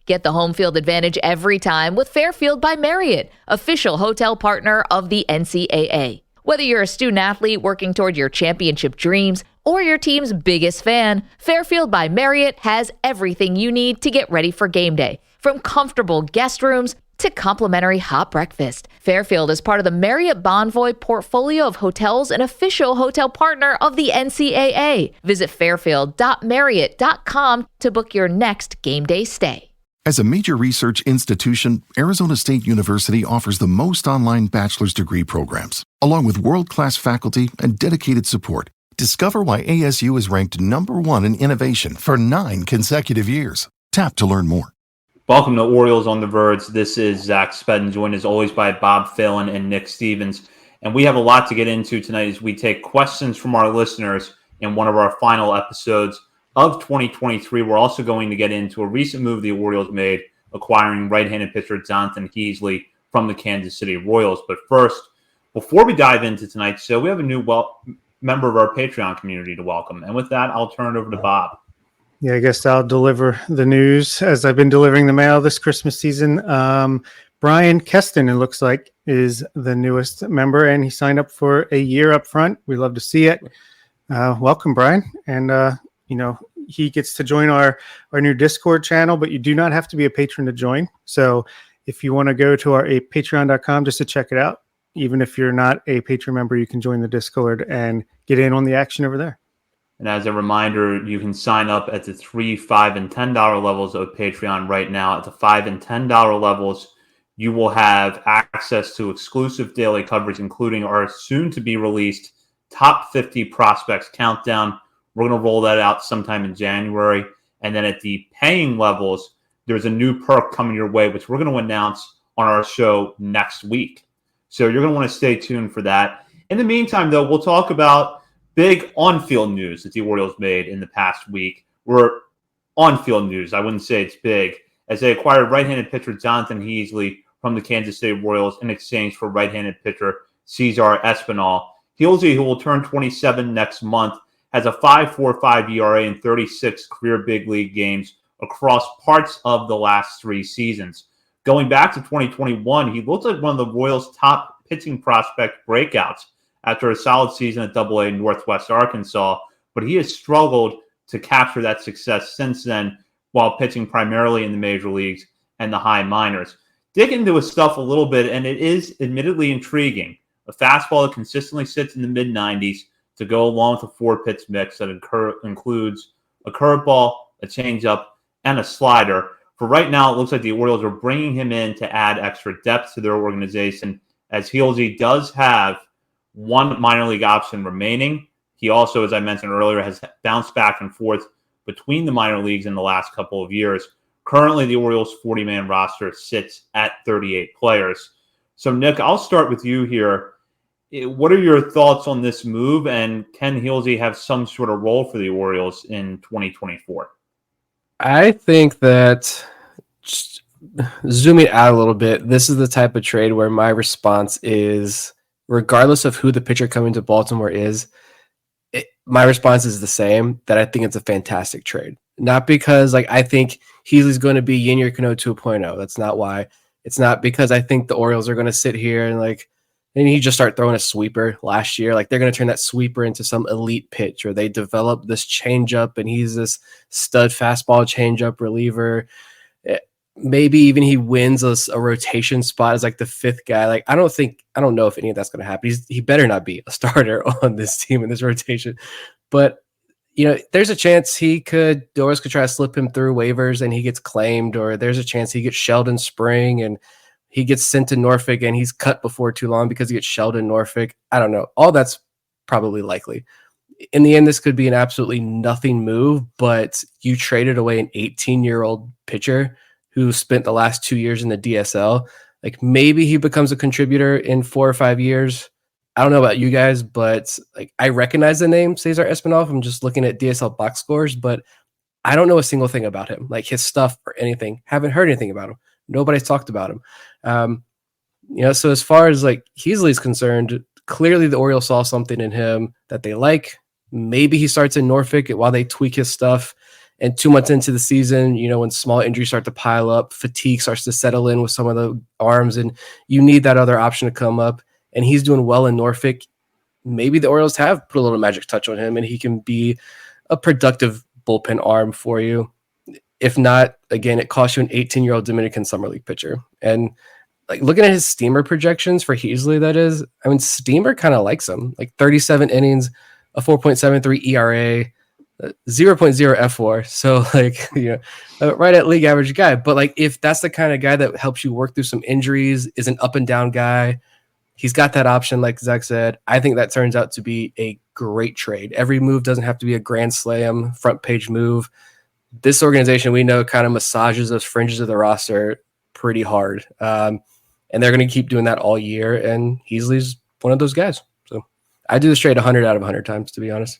Get the home field advantage every time with Fairfield by Marriott, official hotel partner of the NCAA. Whether you're a student athlete working toward your championship dreams or your team's biggest fan, Fairfield by Marriott has everything you need to get ready for game day. From comfortable guest rooms to complimentary hot breakfast, Fairfield is part of the Marriott Bonvoy portfolio of hotels and official hotel partner of the NCAA. Visit fairfield.marriott.com to book your next game day stay. As a major research institution, Arizona State University offers the most online bachelor's degree programs, along with world-class faculty and dedicated support. Discover why ASU is ranked #1 in innovation for 9 consecutive years. Tap to learn more. Welcome to Orioles on the Verge. This is Zach Spedden, joined as always by Bob Phelan and Nick Stevens. And we have a lot to get into tonight as we take questions from our listeners in one of our final episodes of 2023. We're also going to get into a recent move the Orioles made, acquiring right-handed pitcher Jonathan Heasley from the Kansas City Royals. But first, before we dive into tonight's show, we have a new member of our Patreon community to welcome. And with that, I'll turn it over to Bob. Yeah, I guess I'll deliver the news as I've been delivering the mail this Christmas season. Brian Keston, it looks like, is the newest member, and he signed up for a year up front. We love to see it. Welcome, Brian. And, he gets to join our new Discord channel, but you do not have to be a patron to join. So if you want to go to our patreon.com just to check it out, even if you're not a patron member, you can join the Discord and get in on the action over there. And as a reminder, you can sign up at the $3, $5, and $10 levels of Patreon right now. At the $5 and $10 levels, you will have access to exclusive daily coverage, including our soon-to-be-released Top 50 Prospects Countdown. We're going to roll that out sometime in January. And then at the paying levels, there's a new perk coming your way, which we're going to announce on our show next week. So you're going to want to stay tuned for that. In the meantime, though, we'll talk about big on-field news that the Orioles made in the past week. We're on-field news. I wouldn't say it's big, as they acquired right-handed pitcher Jonathan Heasley from the Kansas City Royals in exchange for right-handed pitcher Cesar Espinal. Heasley, who will turn 27 next month, has a 5.45 ERA in 36 career big league games across parts of the last 3 seasons. Going back to 2021, he looked like one of the Royals' top pitching prospect breakouts after a solid season at AA Northwest Arkansas, but he has struggled to capture that success since then while pitching primarily in the major leagues and the high minors. Dig into his stuff a little bit, and it is admittedly intriguing. A fastball that consistently sits in the mid-90s to go along with a 4-pitch mix that includes a curveball, a changeup, and a slider. For right now, it looks like the Orioles are bringing him in to add extra depth to their organization, as Heasley does have one minor league option remaining. He also, as I mentioned earlier, has bounced back and forth between the minor leagues in the last couple of years. Currently, the Orioles' 40-man roster sits at 38 players. So, Nick, I'll start with you here. What are your thoughts on this move, and can Heasley have some sort of role for the Orioles in 2024? I think that, just zooming out a little bit, this is the type of trade where my response is, regardless of who the pitcher coming to Baltimore is, my response is the same, that I think it's a fantastic trade. Not because I think Heasley's going to be Yennier Cano 2.0. That's not why. It's not because I think the Orioles are going to sit here and he just start throwing a sweeper last year. They're going to turn that sweeper into some elite pitch, or they develop this changeup and he's this stud fastball changeup reliever. Maybe even he wins a rotation spot as the 5th guy. I don't know if any of that's going to happen. He better not be a starter on this team in this rotation. But, there's a chance the Orioles could try to slip him through waivers and he gets claimed, or there's a chance he gets shelled in spring and he gets sent to Norfolk and he's cut before too long because he gets shelled in Norfolk. I don't know. All that's probably likely. In the end, this could be an absolutely nothing move, but you traded away an 18-year-old pitcher who spent the last 2 years in the DSL. Maybe he becomes a contributor in 4 or 5 years. I don't know about you guys, but I recognize the name Cesar Espinal from just looking at DSL box scores, but I don't know a single thing about him, his stuff or anything. Haven't heard anything about him. Nobody's talked about him. So as far as Heasley's concerned, clearly the Orioles saw something in him that they like. Maybe he starts in Norfolk while they tweak his stuff. And 2 months into the season, when small injuries start to pile up, fatigue starts to settle in with some of the arms, and you need that other option to come up. And he's doing well in Norfolk. Maybe the Orioles have put a little magic touch on him, and he can be a productive bullpen arm for you. If not, again, it costs you an 18-year-old Dominican Summer League pitcher. And like looking at his Steamer projections for Heasley, that is, I mean, Steamer kind of likes him. Like 37 innings, a 4.73 ERA, 0.0 F4. So like, right at league average guy. But like, if that's the kind of guy that helps you work through some injuries, is an up and down guy, he's got that option. Like Zach said, I think that turns out to be a great trade. Every move doesn't have to be a grand slam, front page move. This organization, we know, kind of massages those fringes of the roster pretty hard. And they're going to keep doing that all year. And Heasley's one of those guys. So I do this trade 100 out of 100 times, to be honest.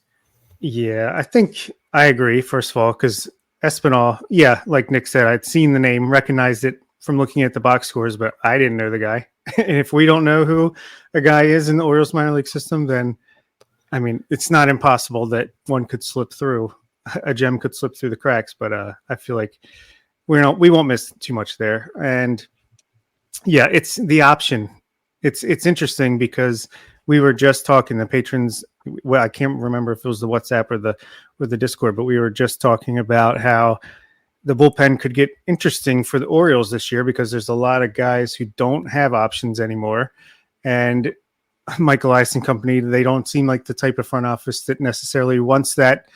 Yeah, I think I agree, first of all, because Espinal, like Nick said, I'd seen the name, recognized it from looking at the box scores, but I didn't know the guy. And if we don't know who a guy is in the Orioles minor league system, then, I mean, it's not impossible that one could slip through. A gem could slip through the cracks, but I feel like we won't miss too much there. And yeah, it's the option. It's interesting because we were just talking, the patrons. Well, I can't remember if it was the WhatsApp or the Discord, but we were just talking about how the bullpen could get interesting for the Orioles this year because there's a lot of guys who don't have options anymore. And Michael Eisen Company, they don't seem like the type of front office that necessarily wants that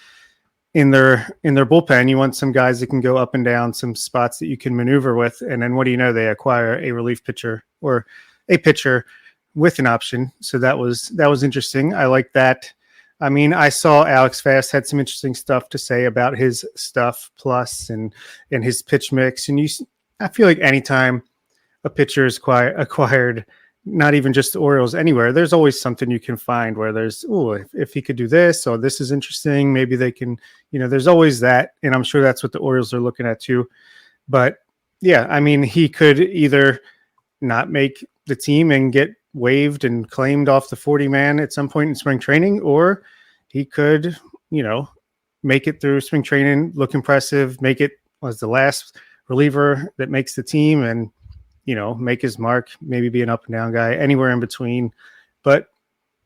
in their bullpen. You want some guys that can go up and down, some spots that you can maneuver with. And then what do you know? They acquire a relief pitcher or a pitcher with an option. So that was interesting. I like that. I mean, I saw Alex Fast had some interesting stuff to say about his stuff plus and his pitch mix. And I feel like anytime a pitcher is acquired, not even just the Orioles, anywhere, there's always something you can find where there's, if he could do this, or this is interesting, maybe they can, there's always that. And I'm sure that's what the Orioles are looking at too. But yeah, I mean, he could either not make the team and get waived and claimed off the 40-man at some point in spring training, or he could, make it through spring training, look impressive, make it as the last reliever that makes the team and, make his mark, maybe be an up and down guy, anywhere in between. But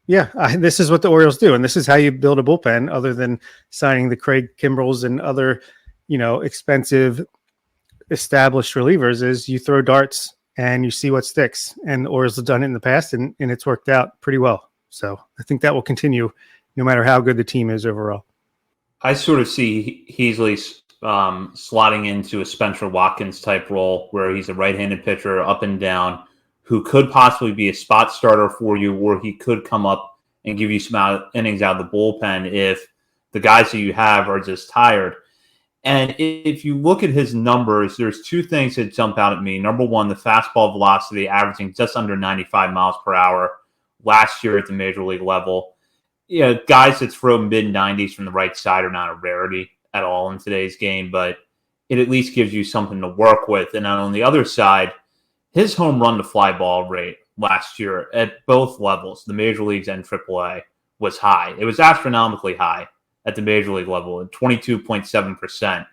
yeah, this is what the Orioles do. And this is how you build a bullpen other than signing the Craig Kimbrels and other, expensive established relievers, is you throw darts and you see what sticks. And the Orioles have done it in the past and it's worked out pretty well. So I think that will continue no matter how good the team is overall. I sort of see Heasley slotting into a Spencer Watkins type role where he's a right-handed pitcher up and down who could possibly be a spot starter for you, or he could come up and give you some innings out of the bullpen if the guys that you have are just tired. And if you look at his numbers, there's two things that jump out at me. Number one, the fastball velocity averaging just under 95 miles per hour last year at the major league level. Guys that throw mid-90s from the right side are not a rarity at all in today's game, but it at least gives you something to work with. And on the other side, his home run to fly ball rate last year at both levels, the major leagues and AAA, was high. It was astronomically high at the major league level at 22.7%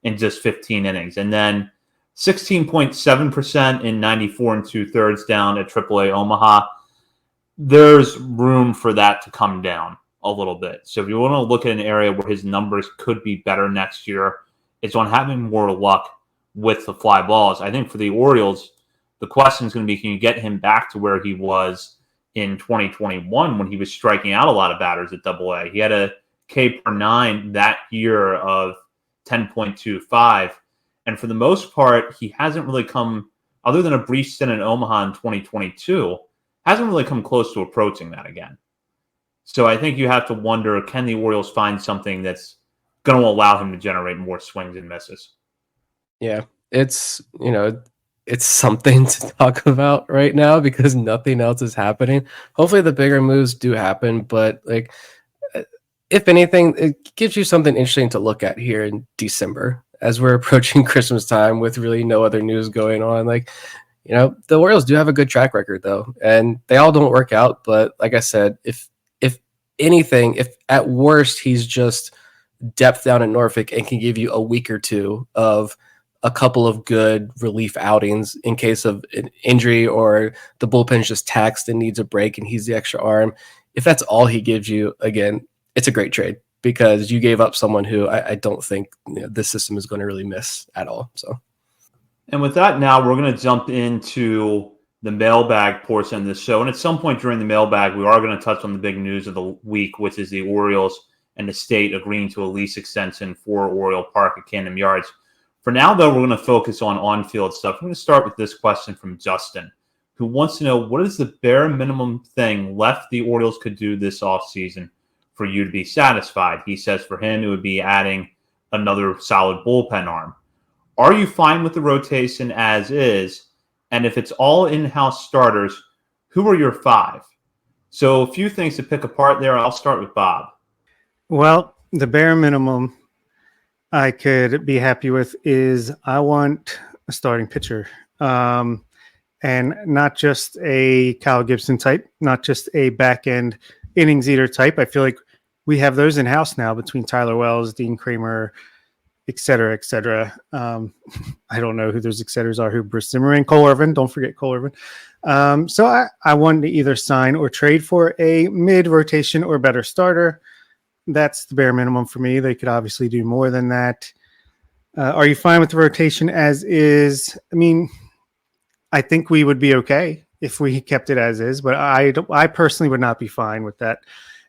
in just 15 innings. And then 16.7% in 94 2/3 down at AAA Omaha. There's room for that to come down a little bit. So if you want to look at an area where his numbers could be better next year, it's on having more luck with the fly balls. I think for the Orioles, the question is going to be, can you get him back to where he was in 2021 when he was striking out a lot of batters at AA? He had a K per 9 that year of 10.25. And for the most part, he hasn't really come, other than a brief stint in Omaha in 2022, hasn't really come close to approaching that again. So I think you have to wonder, can the Orioles find something that's going to allow him to generate more swings and misses? Yeah, it's something to talk about right now because nothing else is happening. Hopefully the bigger moves do happen, but if anything, it gives you something interesting to look at here in December as we're approaching Christmas time with really no other news going on. The Orioles do have a good track record though, and they all don't work out. But like I said, if anything, if at worst he's just depth down in Norfolk and can give you a week or two of a couple of good relief outings in case of an injury or the bullpen's just taxed and needs a break and he's the extra arm. If that's all he gives you, again, it's a great trade because you gave up someone who I don't think this system is going to really miss at all. So, and with that, now we're going to jump into the mailbag portion of the show. And at some point during the mailbag, we are going to touch on the big news of the week, which is the Orioles and the state agreeing to a lease extension for Oriole Park at Camden Yards. For now, though, we're going to focus on on-field stuff. I'm going to start with this question from Justin, who wants to know, what is the bare minimum thing left the Orioles could do this offseason for you to be satisfied? He says for him, it would be adding another solid bullpen arm. Are you fine with the rotation as is? And if it's all in-house starters, who are your five? So a few things to pick apart there. I'll start with Bob. Well, the bare minimum I could be happy with is I want a starting pitcher, and not just a Kyle Gibson type, not just a back end innings eater type. I feel like we have those in house now between Tyler Wells, Dean Kramer, et cetera, et cetera. I don't know who those et ceteras are, who Bruce Zimmerman, Cole Irvin. Don't forget Cole Irvin. So I wanted to either sign or trade for a mid rotation or better starter. That's the bare minimum for me. They could obviously do more than that. Are you fine with the rotation as is? I mean, I think we would be okay if we kept it as is, but I personally would not be fine with that.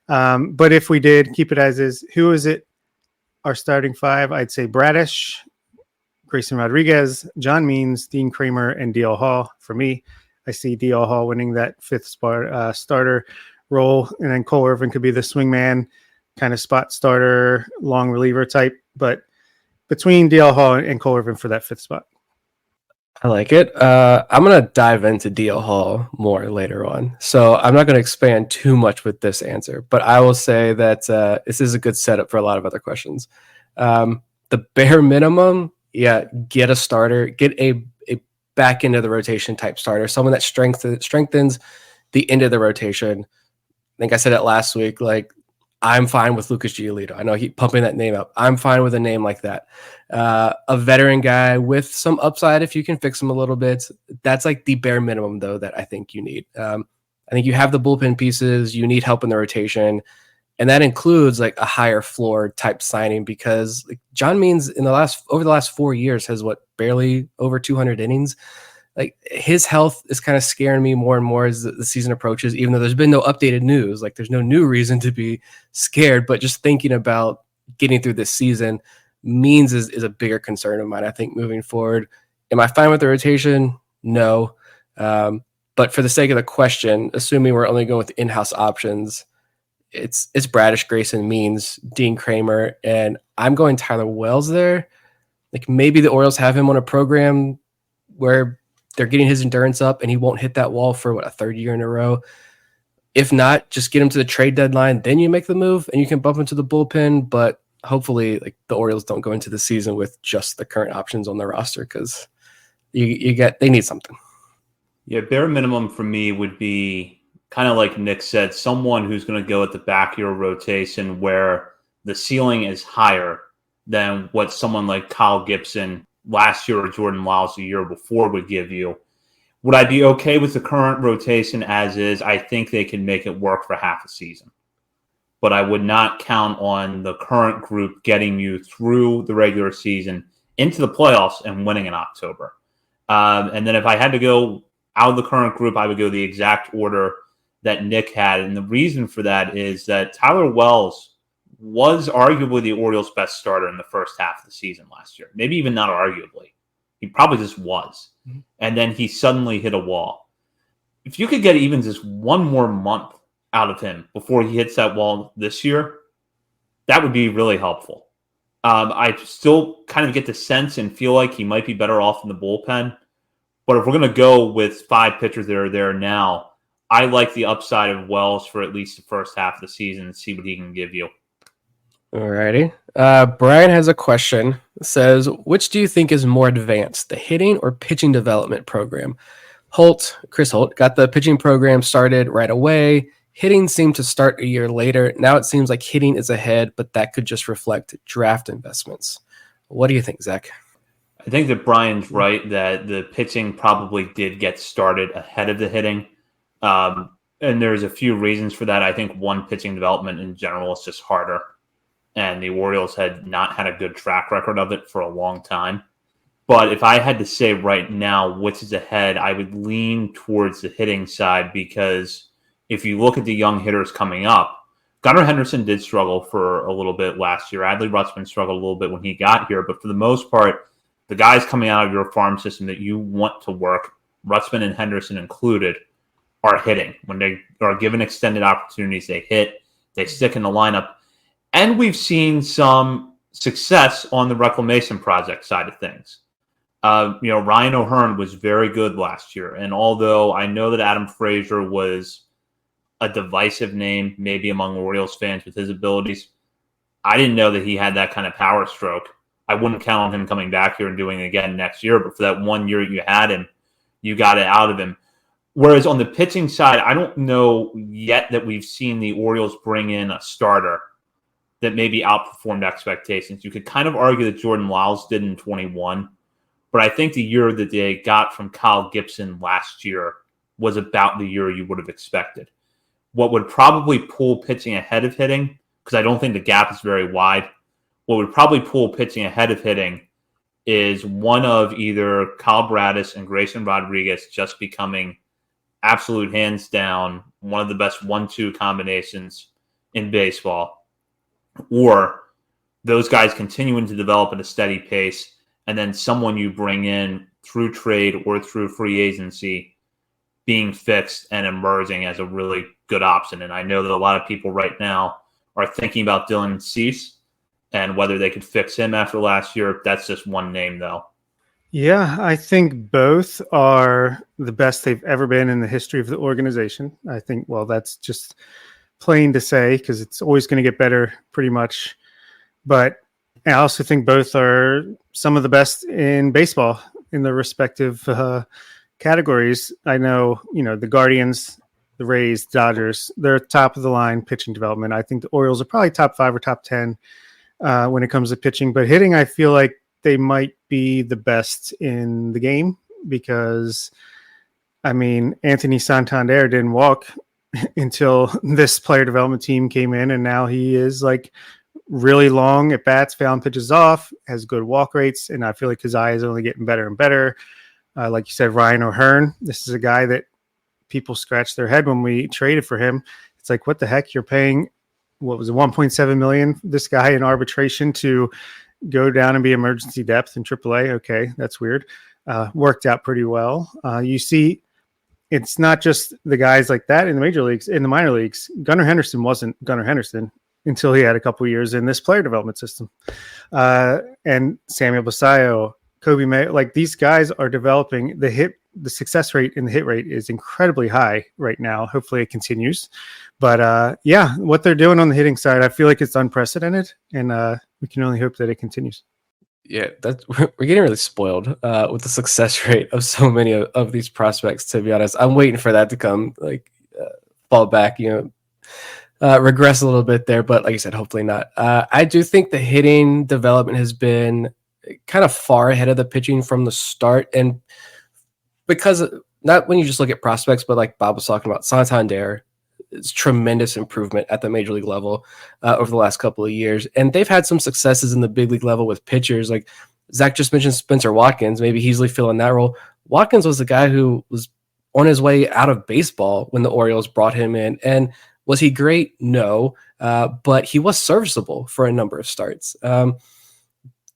But if we did keep it as is, who is it? Our starting five, I'd say Bradish, Grayson Rodriguez, John Means, Dean Kramer, and D.L. Hall. For me, I see D.L. Hall winning that fifth starter role, and then Cole Irvin could be the swingman, kind of spot starter, long reliever type, but between DL Hall and Cole Irvin for that fifth spot. I like it. I'm going to dive into DL Hall more later on. So I'm not going to expand too much with this answer, but I will say that this is a good setup for a lot of other questions. The bare minimum, get a starter, get a back end of the rotation type starter, someone that strengthens the end of the rotation. I think I said it last week, like, I'm fine with Lucas Giolito. I know he's pumping that name up. I'm fine with a name like that. A veteran guy with some upside if you can fix him a little bit. That's like the bare minimum, though, that I think you need. I think you have the bullpen pieces. You need help in the rotation. And that includes like a higher floor type signing because like John Means over the last 4 years has barely over 200 innings. Like his health is kind of scaring me more and more as the season approaches, even though there's been no updated news. Like there's no new reason to be scared, but just thinking about getting through this season, Means is a bigger concern of mine, I think, moving forward. Am I fine with the rotation? No. But for the sake of the question, assuming we're only going with in-house options, it's Bradish, Grayson, Means, Dean Kramer, and I'm going Tyler Wells there. Like maybe the Orioles have him on a program where they're getting his endurance up and he won't hit that wall for a third year in a row. If not, just get him to the trade deadline. Then you make the move and you can bump into the bullpen. But hopefully like the Orioles don't go into the season with just the current options on their roster because they need something. Yeah. Bare minimum for me would be kind of like Nick said, someone who's going to go at the back of your rotation where the ceiling is higher than what someone like Kyle Gibson last year or Jordan Lyles the year before would give you. Would I be okay with the current rotation as is? I think they can make it work for half a season. But I would not count on the current group getting you through the regular season into the playoffs and winning in October. And then if I had to go out of the current group, I would go the exact order that Nick had. And the reason for that is that Tyler Wells was arguably the Orioles' best starter in the first half of the season last year. Maybe even not arguably. He probably just was. Mm-hmm. And then he suddenly hit a wall. If you could get even just one more month out of him before he hits that wall this year, that would be really helpful. I still kind of get the sense and feel like he might be better off in the bullpen. But if we're going to go with 5 pitchers that are there now, I like the upside of Wells for at least the first half of the season and see what he can give you. Alrighty. Brian has a question. It says, which do you think is more advanced, the hitting or pitching development program? Chris Holt, got the pitching program started right away. Hitting seemed to start a year later. Now it seems like hitting is ahead, but that could just reflect draft investments. What do you think, Zach? I think that Brian's right that the pitching probably did get started ahead of the hitting. And there's a few reasons for that. I think one, pitching development in general is just harder. And the Orioles had not had a good track record of it for a long time. But if I had to say right now which is ahead, I would lean towards the hitting side because if you look at the young hitters coming up, Gunnar Henderson did struggle for a little bit last year. Adley Rutschman struggled a little bit when he got here. But for the most part, the guys coming out of your farm system that you want to work, Rutschman and Henderson included, are hitting. When they are given extended opportunities, they hit, they stick in the lineup. And we've seen some success on the reclamation project side of things. Ryan O'Hearn was very good last year. And although I know that Adam Frazier was a divisive name, maybe among Orioles fans with his abilities, I didn't know that he had that kind of power stroke. I wouldn't count on him coming back here and doing it again next year. But for that 1 year you had him, you got it out of him. Whereas on the pitching side, I don't know yet that we've seen the Orioles bring in a starter that maybe outperformed expectations. You could kind of argue that Jordan Lyles did in 21, but I think the year that they got from Kyle Gibson last year was about the year you would have expected. What would probably pull pitching ahead of hitting, because I don't think the gap is very wide, what would probably pull pitching ahead of hitting is one of either Kyle Braddis and Grayson Rodriguez just becoming absolute hands down one of the best 1-2 combinations in baseball, or those guys continuing to develop at a steady pace, and then someone you bring in through trade or through free agency being fixed and emerging as a really good option. And I know that a lot of people right now are thinking about Dylan Cease and whether they could fix him after last year. That's just one name, though. Yeah, I think both are the best they've ever been in the history of the organization. I think, well, that's just plain to say because it's always going to get better pretty much. But I also think both are some of the best in baseball in their respective categories. I know, the Guardians, the Rays, Dodgers, they're top of the line pitching development. I think the Orioles are probably top 5 or top 10 when it comes to pitching. But hitting, I feel like they might be the best in the game because, Anthony Santander didn't walk until this player development team came in, and now he is like really long at bats, fouling pitches off, has good walk rates, and I feel like his eye is only getting better and better. Like you said, Ryan O'Hearn, this is a guy that people scratched their head when we traded for him. It's like, what the heck? You're paying, what was it, $1.7 million, this guy in arbitration to go down and be emergency depth in AAA. Okay, that's weird. Worked out pretty well. You see, it's not just the guys like that in the major leagues. In the minor leagues, Gunnar Henderson wasn't Gunnar Henderson until he had a couple of years in this player development system. And Samuel Basayo, Kobe May, like these guys are developing. The success rate and the hit rate is incredibly high right now. Hopefully it continues. But what they're doing on the hitting side, I feel like it's unprecedented, and we can only hope that it continues. Yeah, we're getting really spoiled with the success rate of so many of these prospects, to be honest. I'm waiting for that to come, fall back, regress a little bit there. But like I said, hopefully not. I do think the hitting development has been kind of far ahead of the pitching from the start. And because not when you just look at prospects, but like Bob was talking about, Santander, it's tremendous improvement at the major league level over the last couple of years. And they've had some successes in the big league level with pitchers. Like Zach just mentioned Spencer Watkins, maybe easily filling that role. Watkins was the guy who was on his way out of baseball when the Orioles brought him in. And was he great? No, but he was serviceable for a number of starts.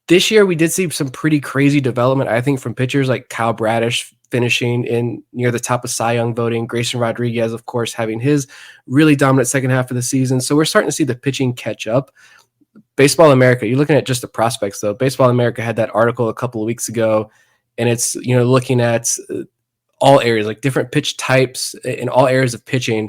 This year, we did see some pretty crazy development, I think, from pitchers like Kyle Bradish finishing in near the top of Cy Young voting. Grayson Rodriguez, of course, having his really dominant second half of the season. So we're starting to see the pitching catch up. Baseball America, you're looking at just the prospects, though. Baseball America had that article a couple of weeks ago, and it's looking at all areas, like different pitch types in all areas of pitching.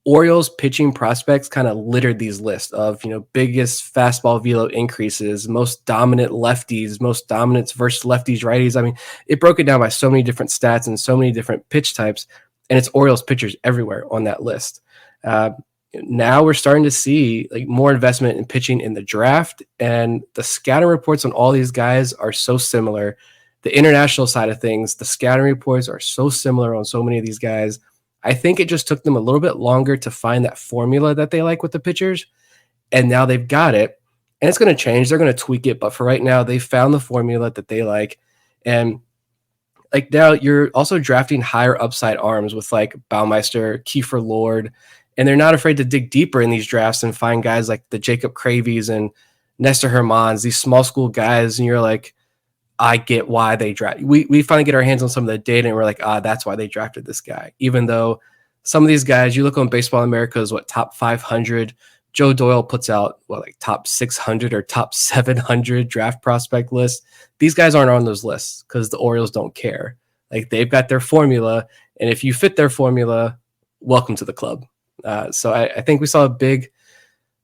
Orioles pitching prospects kind of littered these lists of, biggest fastball velo increases, most dominant lefties, most dominance versus lefties, righties. It broke it down by so many different stats and so many different pitch types. and it's Orioles pitchers everywhere on that list. Now we're starting to see like more investment in pitching in the draft, and the scouting reports on all these guys are so similar. The international side of things, the scouting reports are so similar on so many of these guys. I think it just took them a little bit longer to find that formula that they like with the pitchers, and now they've got it. And it's going to change. They're going to tweak it, but for right now, they found the formula that they like. And like now, you're also drafting higher upside arms with like Baumeister, Kiefer Lord, and they're not afraid to dig deeper in these drafts and find guys like the Jacob Cravies and Nestor Hermans, these small school guys, and you're like, I get why they draft. We finally get our hands on some of the data, and we're like, that's why they drafted this guy. Even though some of these guys, you look on Baseball America's top 500. Joe Doyle puts out like top 600 or top 700 draft prospect lists. These guys aren't on those lists because the Orioles don't care. Like they've got their formula, and if you fit their formula, welcome to the club. So I think we saw a big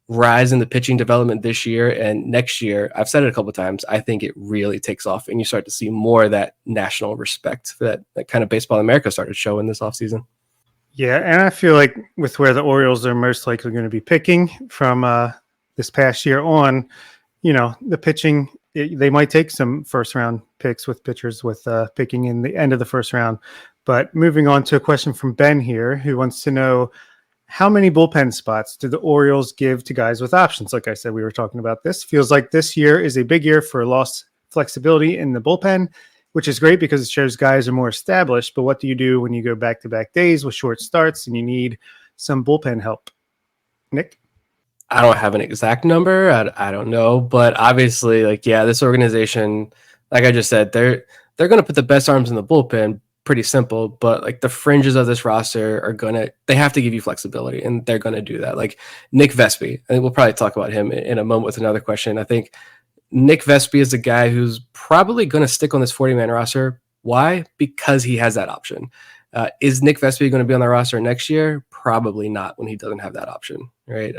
rise in the pitching development this year, and next year, I've said it a couple of times, I think it really takes off, and you start to see more of that national respect that kind of Baseball America started showing this offseason. Yeah, and I feel like with where the Orioles are most likely going to be picking from this past year on, the pitching, they might take some first-round picks with pitchers with picking in the end of the first round. But moving on to a question from Ben here, who wants to know, how many bullpen spots do the Orioles give to guys with options? Like I said, we were talking about this. Feels like this year is a big year for lost flexibility in the bullpen, which is great because it shows guys are more established. But what do you do when you go back-to-back days with short starts and you need some bullpen help? Nick? I don't have an exact number. I don't know. But obviously, this organization, like I just said, they're going to put the best arms in the bullpen. Pretty simple. But the fringes of this roster they have to give you flexibility, and they're going to do that. Like Nick Vespi, I think we'll probably talk about him in a moment with another question. I think Nick Vespi is a guy who's probably going to stick on this 40-man roster. Why? Because he has that option. Is Nick Vespi going to be on the roster next year? Probably not when he doesn't have that option, right?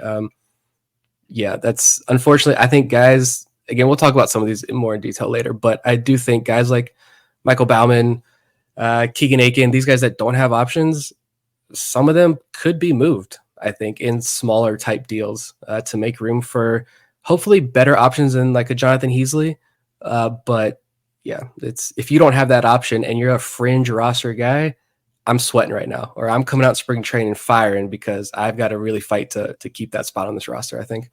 That's unfortunately, I think guys, again, we'll talk about some of these more in detail later, but I do think guys like Michael Baumann, Keegan Aiken, these guys that don't have options, some of them could be moved, I think, in smaller type deals to make room for hopefully better options than like a Jonathan Heasley. But yeah, it's if you don't have that option and you're a fringe roster guy, I'm sweating right now, or I'm coming out spring training firing because I've got to really fight to keep that spot on this roster, I think.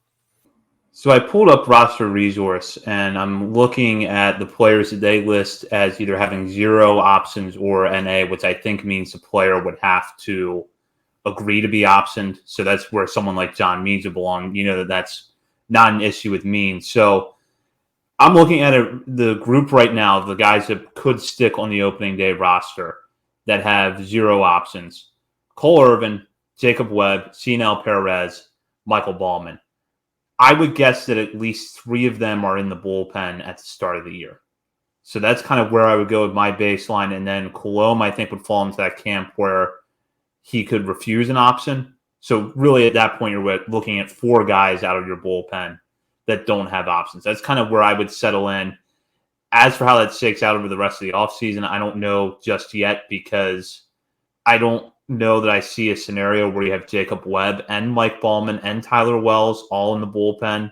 So I pulled up Roster Resource, and I'm looking at the players that they list as either having 0 options or NA, which I think means the player would have to agree to be optioned. So that's where someone like John Means would belong. That's not an issue with Means. So I'm looking at the group right now of the guys that could stick on the opening day roster that have 0 options. Cole Irvin, Jacob Webb, Cionel Perez, Michael Baumann. I would guess that at least 3 of them are in the bullpen at the start of the year. So that's kind of where I would go with my baseline. And then Colomb, I think, would fall into that camp where he could refuse an option. So really at that point, you're looking at 4 guys out of your bullpen that don't have options. That's kind of where I would settle in. As for how that shakes out over the rest of the offseason, I don't know just yet because I don't know that I see a scenario where you have Jacob Webb and Mike Baumann and Tyler Wells all in the bullpen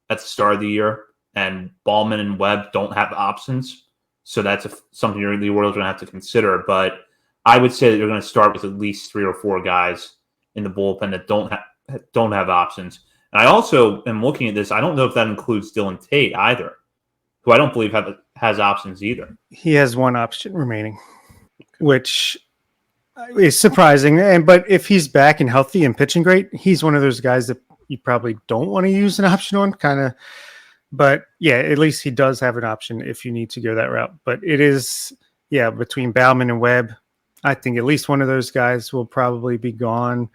at the start of the year, and Baumann and Webb don't have options. So that's something the Orioles are going to have to consider. But I would say that you're going to start with at least 3 or 4 guys in the bullpen that don't have options. And I also am looking at this. I don't know if that includes Dylan Tate either, who I don't believe has options either. He has 1 option remaining, which is surprising. But if he's back and healthy and pitching great, he's one of those guys that you probably don't want to use an option on, kind of. But yeah, at least he does have an option if you need to go that route. But it is, between Baumann and Webb, I think at least one of those guys will probably be gone.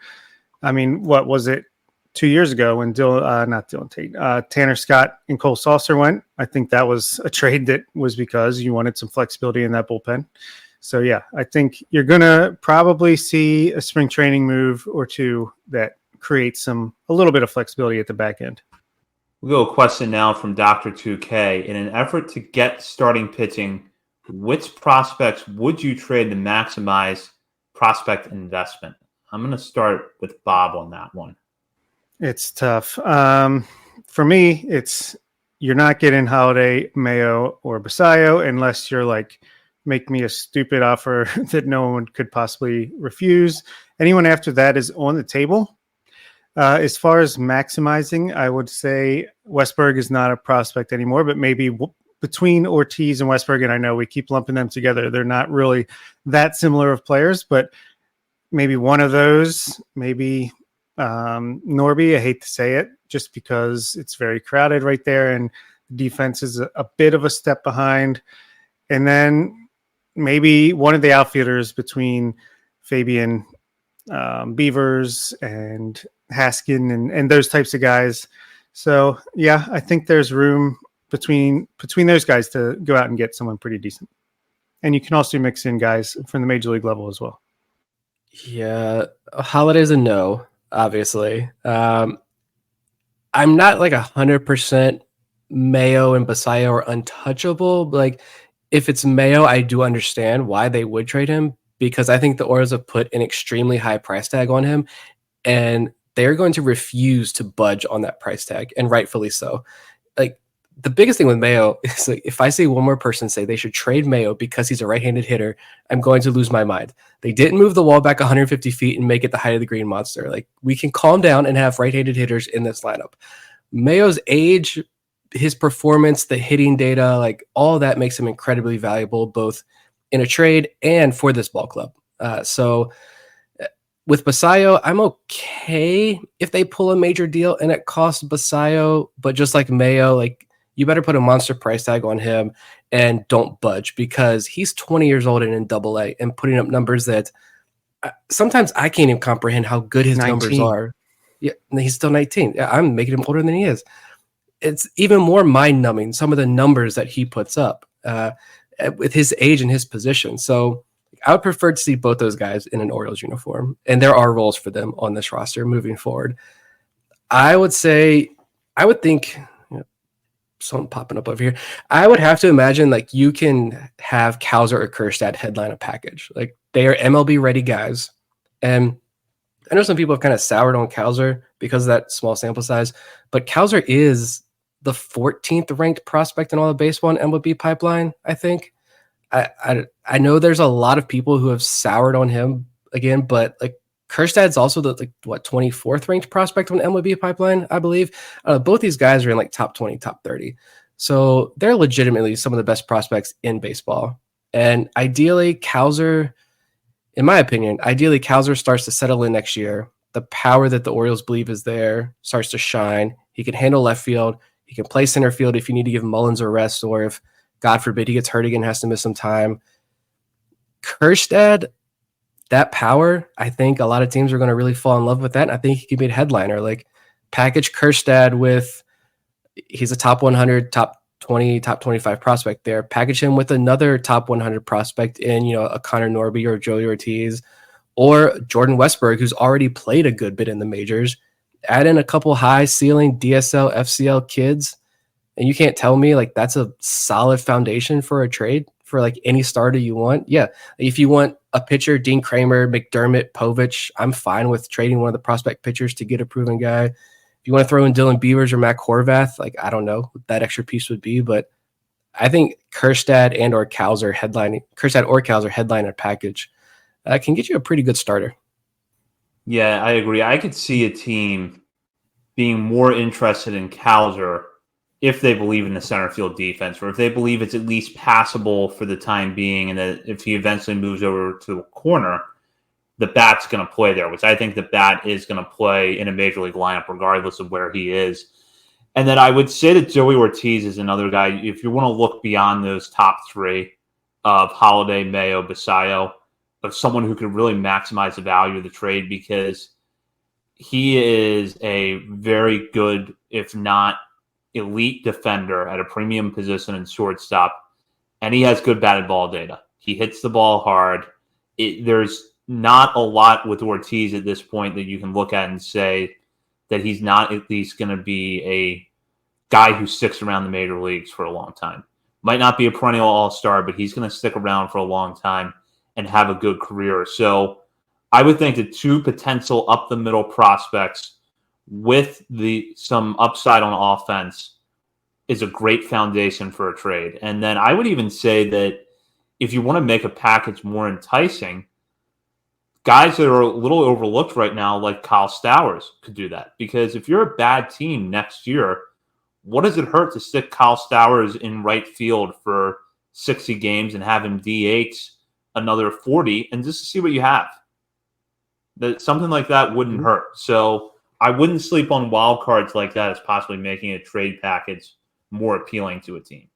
I mean, what was it 2 years ago when Tanner Scott and Cole Saucer went? I think that was a trade that was because you wanted some flexibility in that bullpen. So, I think you're going to probably see a spring training move or 2 that creates a little bit of flexibility at the back end. We'll go a question now from Dr. 2K. In an effort to get starting pitching, which prospects would you trade to maximize prospect investment? I'm going to start with Bob on that one. It's tough. For me, it's you're not getting Holiday, Mayo, or Basayo unless you're like, make me a stupid offer that no one could possibly refuse. Anyone after that is on the table. As far as maximizing, I would say Westberg is not a prospect anymore, but maybe between Ortiz and Westberg, and I know we keep lumping them together, they're not really that similar of players, but maybe one of those, maybe Norby. I hate to say it, just because it's very crowded right there, and defense is a bit of a step behind. And then maybe one of the outfielders between Fabian Beavers and Haskin and those types of guys. So yeah, I think there's room between those guys to go out and get someone pretty decent. And you can also mix in guys from the major league level as well. Yeah, Holiday's a no, obviously. I'm not like 100% Mayo and Basayo are untouchable. Like, if it's Mayo, I do understand why they would trade him, because I think the Orioles have put an extremely high price tag on him, and they're going to refuse to budge on that price tag, and rightfully so. Like, the biggest thing with Mayo is, like, if I see one more person say they should trade Mayo because he's a right-handed hitter, I'm going to lose my mind. They didn't move the wall back 150 feet and make it the height of the green monster. Like, we can calm down and have right-handed hitters in this lineup. Mayo's age, his performance, the hitting data, like all that makes him incredibly valuable, both in a trade and for this ball club. So with Basayo, I'm okay if they pull a major deal and it costs Basayo, but just like Mayo, like, you better put a monster price tag on him and don't budge, because he's 20 years old and in Double-A and putting up numbers that sometimes I can't even comprehend how good his 19. numbers are. Yeah, and he's still 19. Yeah, I'm making him older than he is. It's even more mind-numbing, some of the numbers that he puts up with his age and his position. So I would prefer to see both those guys in an Orioles uniform, and there are roles for them on this roster moving forward. I would think something popping up over here. I would have to imagine, like, you can have Cowser or Kjerstad headline a package. Like, they are MLB ready guys. And I know some people have kind of soured on Cowser because of that small sample size, but Cowser is the 14th ranked prospect in all of baseball in MLB pipeline, I think. I know there's a lot of people who have soured on him again, but like, Kjerstad's also the 24th ranked prospect on MLB pipeline, I believe. Both these guys are in like top 20, top 30. So they're legitimately some of the best prospects in baseball. And ideally, Cowser, in my opinion, Cowser starts to settle in next year. The power that the Orioles believe is there starts to shine. He can handle left field. He can play center field if you need to give Mullins a rest, or if, God forbid, he gets hurt again, has to miss some time. Kjerstad, that power, I think a lot of teams are going to really fall in love with that. And I think he could be a headliner. Like, package Kjerstad with, he's a top 100, top 20, top 25 prospect there. Package him with another top 100 prospect in, a Connor Norby or Joey Ortiz or Jordan Westberg, who's already played a good bit in the majors. Add in a couple high ceiling DSL, FCL kids, and you can't tell me like that's a solid foundation for a trade for like any starter you want. Yeah, if you want a pitcher, Dean Kramer, McDermott, Povich, I'm fine with trading one of the prospect pitchers to get a proven guy. If you want to throw in Dylan Beavers or Mac Horvath, like, I don't know what that extra piece would be, but I think Kjerstad or Cowser headline a package can get you a pretty good starter. Yeah, I agree. I could see a team being more interested in Cowser if they believe in the center field defense, or if they believe it's at least passable for the time being, and that if he eventually moves over to a corner, the bat's going to play there, which I think the bat is going to play in a major league lineup regardless of where he is. And then I would say that Joey Ortiz is another guy, if you want to look beyond those top three of Holiday, Mayo, Basayo, of someone who could really maximize the value of the trade, because he is a very good, if not elite defender at a premium position in shortstop, and he has good batted ball data. He hits the ball hard. There's not a lot with Ortiz at this point that you can look at and say that he's not at least going to be a guy who sticks around the major leagues for a long time. Might not be a perennial all-star, but he's going to stick around for a long time and have a good career. So I would think the two potential up the middle prospects with some upside on offense is a great foundation for a trade. And then I would even say that if you want to make a package more enticing, guys that are a little overlooked right now, like Kyle Stowers, could do that. Because if you're a bad team next year, what does it hurt to stick Kyle Stowers in right field for 60 games and have him DH another 40 and just to see what you have? That something like that wouldn't hurt. So I wouldn't sleep on wild cards like that as possibly making a trade package more appealing to a team.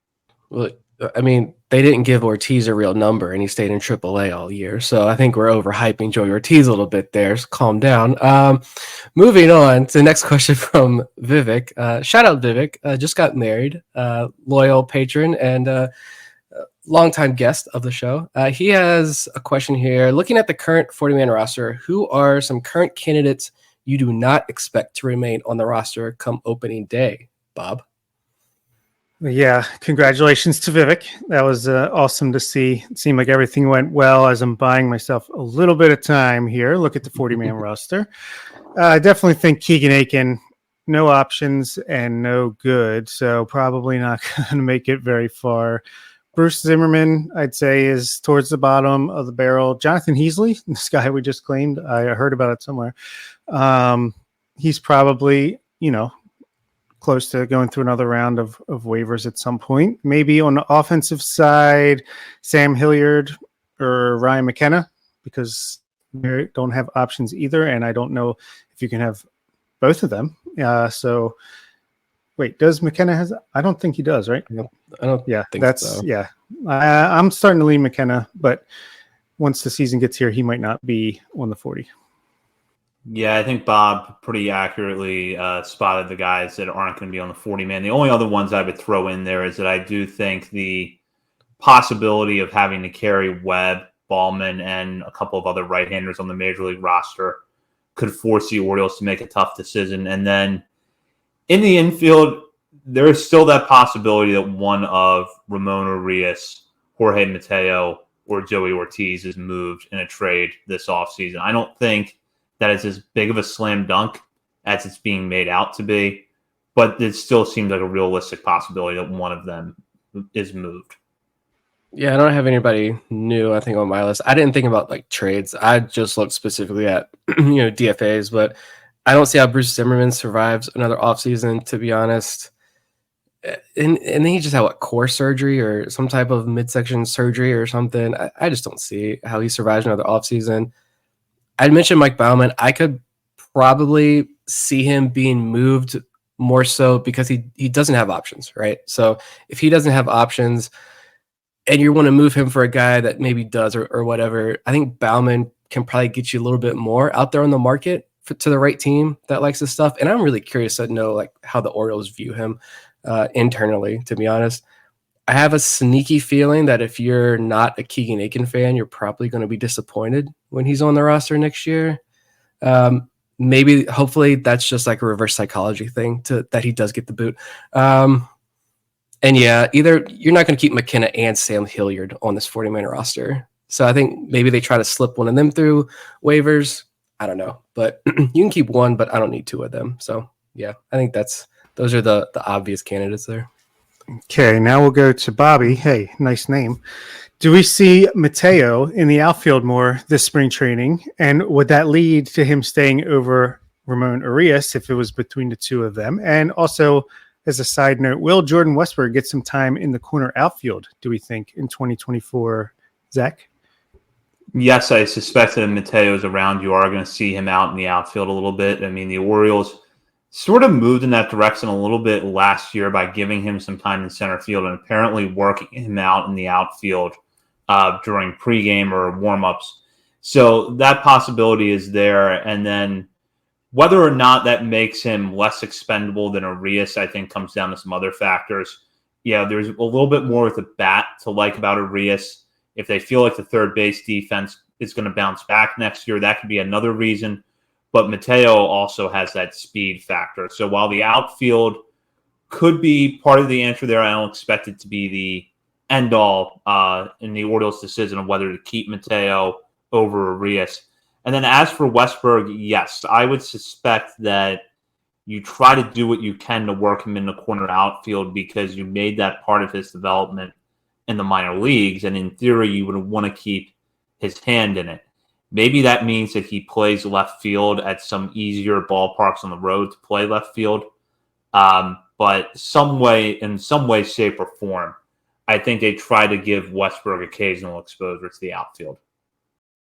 Well, I mean, they didn't give Ortiz a real number, and he stayed in AAA all year. So I think we're overhyping Joey Ortiz a little bit there. So calm down. Moving on to the next question from Vivek. Shout out Vivek. Just got married. Loyal patron and longtime guest of the show. He has a question here. Looking at the current 40-man roster, who are some current candidates you do not expect to remain on the roster come opening day, Bob? Yeah, congratulations to Vivek. That was awesome to see. It seemed like everything went well as I'm buying myself a little bit of time here. Look at the 40-man roster. I definitely think Keegan Aiken, no options and no good, so probably not going to make it very far. Bruce Zimmerman, I'd say, is towards the bottom of the barrel. Jonathan Heasley, this guy we just claimed, I heard about it somewhere. He's probably, close to going through another round of waivers at some point. Maybe on the offensive side, Sam Hilliard or Ryan McKenna, because they don't have options either, and I don't know if you can have both of them. So, wait, does McKenna has? I don't think he does, right? No, I don't. Yeah, think that's so. Yeah. I'm starting to lean McKenna, but once the season gets here, he might not be on the 40. Yeah, I think Bob pretty accurately spotted the guys that aren't going to be on the 40-man. The only other ones I would throw in there is that I do think the possibility of having to carry Webb, Ballman, and a couple of other right-handers on the Major League roster could force the Orioles to make a tough decision. And then in the infield, there is still that possibility that one of Ramon Urias, Jorge Mateo, or Joey Ortiz is moved in a trade this offseason. I don't think that is as big of a slam dunk as it's being made out to be, but it still seems like a realistic possibility that one of them is moved. Yeah, I don't have anybody new, I think, on my list. I didn't think about like trades. I just looked specifically at DFAs, but I don't see how Bruce Zimmerman survives another offseason, to be honest. And then he just had core surgery or some type of midsection surgery or something. I just don't see how he survives another offseason. I'd mentioned Mike Baumann. I could probably see him being moved more so because he doesn't have options, right? So if he doesn't have options and you want to move him for a guy that maybe does or whatever, I think Baumann can probably get you a little bit more out there on the market to the right team that likes this stuff. And I'm really curious to know how the Orioles view him internally, to be honest. I have a sneaky feeling that if you're not a Keegan Aiken fan, you're probably going to be disappointed when he's on the roster next year. Maybe, hopefully, that's just like a reverse psychology thing that he does get the boot. And yeah, either you're not going to keep McKenna and Sam Hilliard on this 40-man roster. So I think maybe they try to slip one of them through waivers. I don't know, but you can keep one, but I don't need two of them. So yeah, I think those are the obvious candidates there. Okay, now we'll go to Bobby. Hey, nice name. Do we see Mateo in the outfield more this spring training? And would that lead to him staying over Ramon Urias if it was between the two of them? And also, as a side note, will Jordan Westburg get some time in the corner outfield, do we think, in 2024, Zach? Yes, I suspect that if Mateo's around, you are going to see him out in the outfield a little bit. I mean, the Orioles sort of moved in that direction a little bit last year by giving him some time in center field and apparently working him out in the outfield during pregame or warmups. So that possibility is there. And then whether or not that makes him less expendable than Urias, I think comes down to some other factors. Yeah, there's a little bit more with the bat to like about Urias. If they feel like the third base defense is going to bounce back next year, that could be another reason. But Mateo also has that speed factor. So while the outfield could be part of the answer there, I don't expect it to be the end-all in the Orioles' decision of whether to keep Mateo over Urias. And then as for Westberg, yes, I would suspect that you try to do what you can to work him in the corner outfield because you made that part of his development in the minor leagues. And in theory, you would want to keep his hand in it. Maybe that means that he plays left field at some easier ballparks on the road to play left field. But in some way, shape, or form, I think they try to give Westberg occasional exposure to the outfield.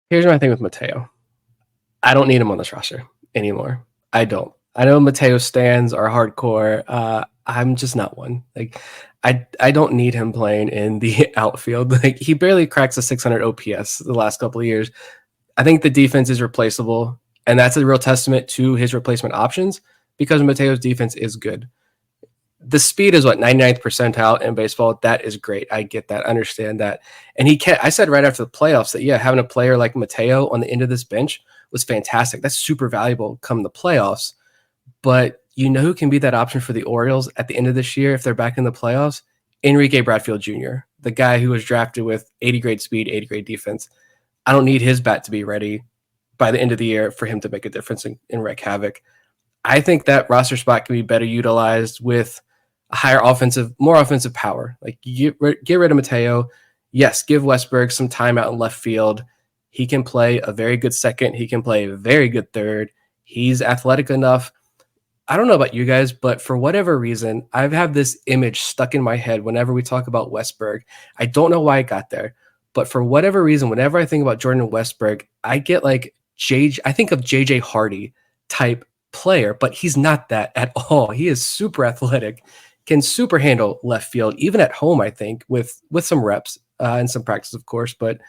Here's my thing with Mateo. I don't need him on this roster anymore. I don't. I know Mateo stands are hardcore. I'm just not one. Like, I don't need him playing in the outfield. Like, he barely cracks a 600 OPS the last couple of years. I think the defense is replaceable, and that's a real testament to his replacement options because Mateo's defense is good. The speed is 99th percentile in baseball. That is great. I get that. Understand that. And I said right after the playoffs that, having a player like Mateo on the end of this bench was fantastic. That's super valuable come the playoffs. But you know who can be that option for the Orioles at the end of this year if they're back in the playoffs? Enrique Bradfield Jr., the guy who was drafted with 80 grade speed, 80 grade defense. I don't need his bat to be ready by the end of the year for him to make a difference and wreak havoc. I think that roster spot can be better utilized with a more offensive power. Like, get rid of Mateo. Yes, give Westberg some time out in left field. He can play a very good second. He can play a very good third. He's athletic enough. I don't know about you guys, but for whatever reason, I've had this image stuck in my head whenever we talk about Westberg. I don't know why it got there, but for whatever reason, whenever I think about Jordan Westberg, I get like I think of JJ Hardy type player, but he's not that at all. He is super athletic, can super handle left field, even at home, I think, with some reps and some practice, of course, but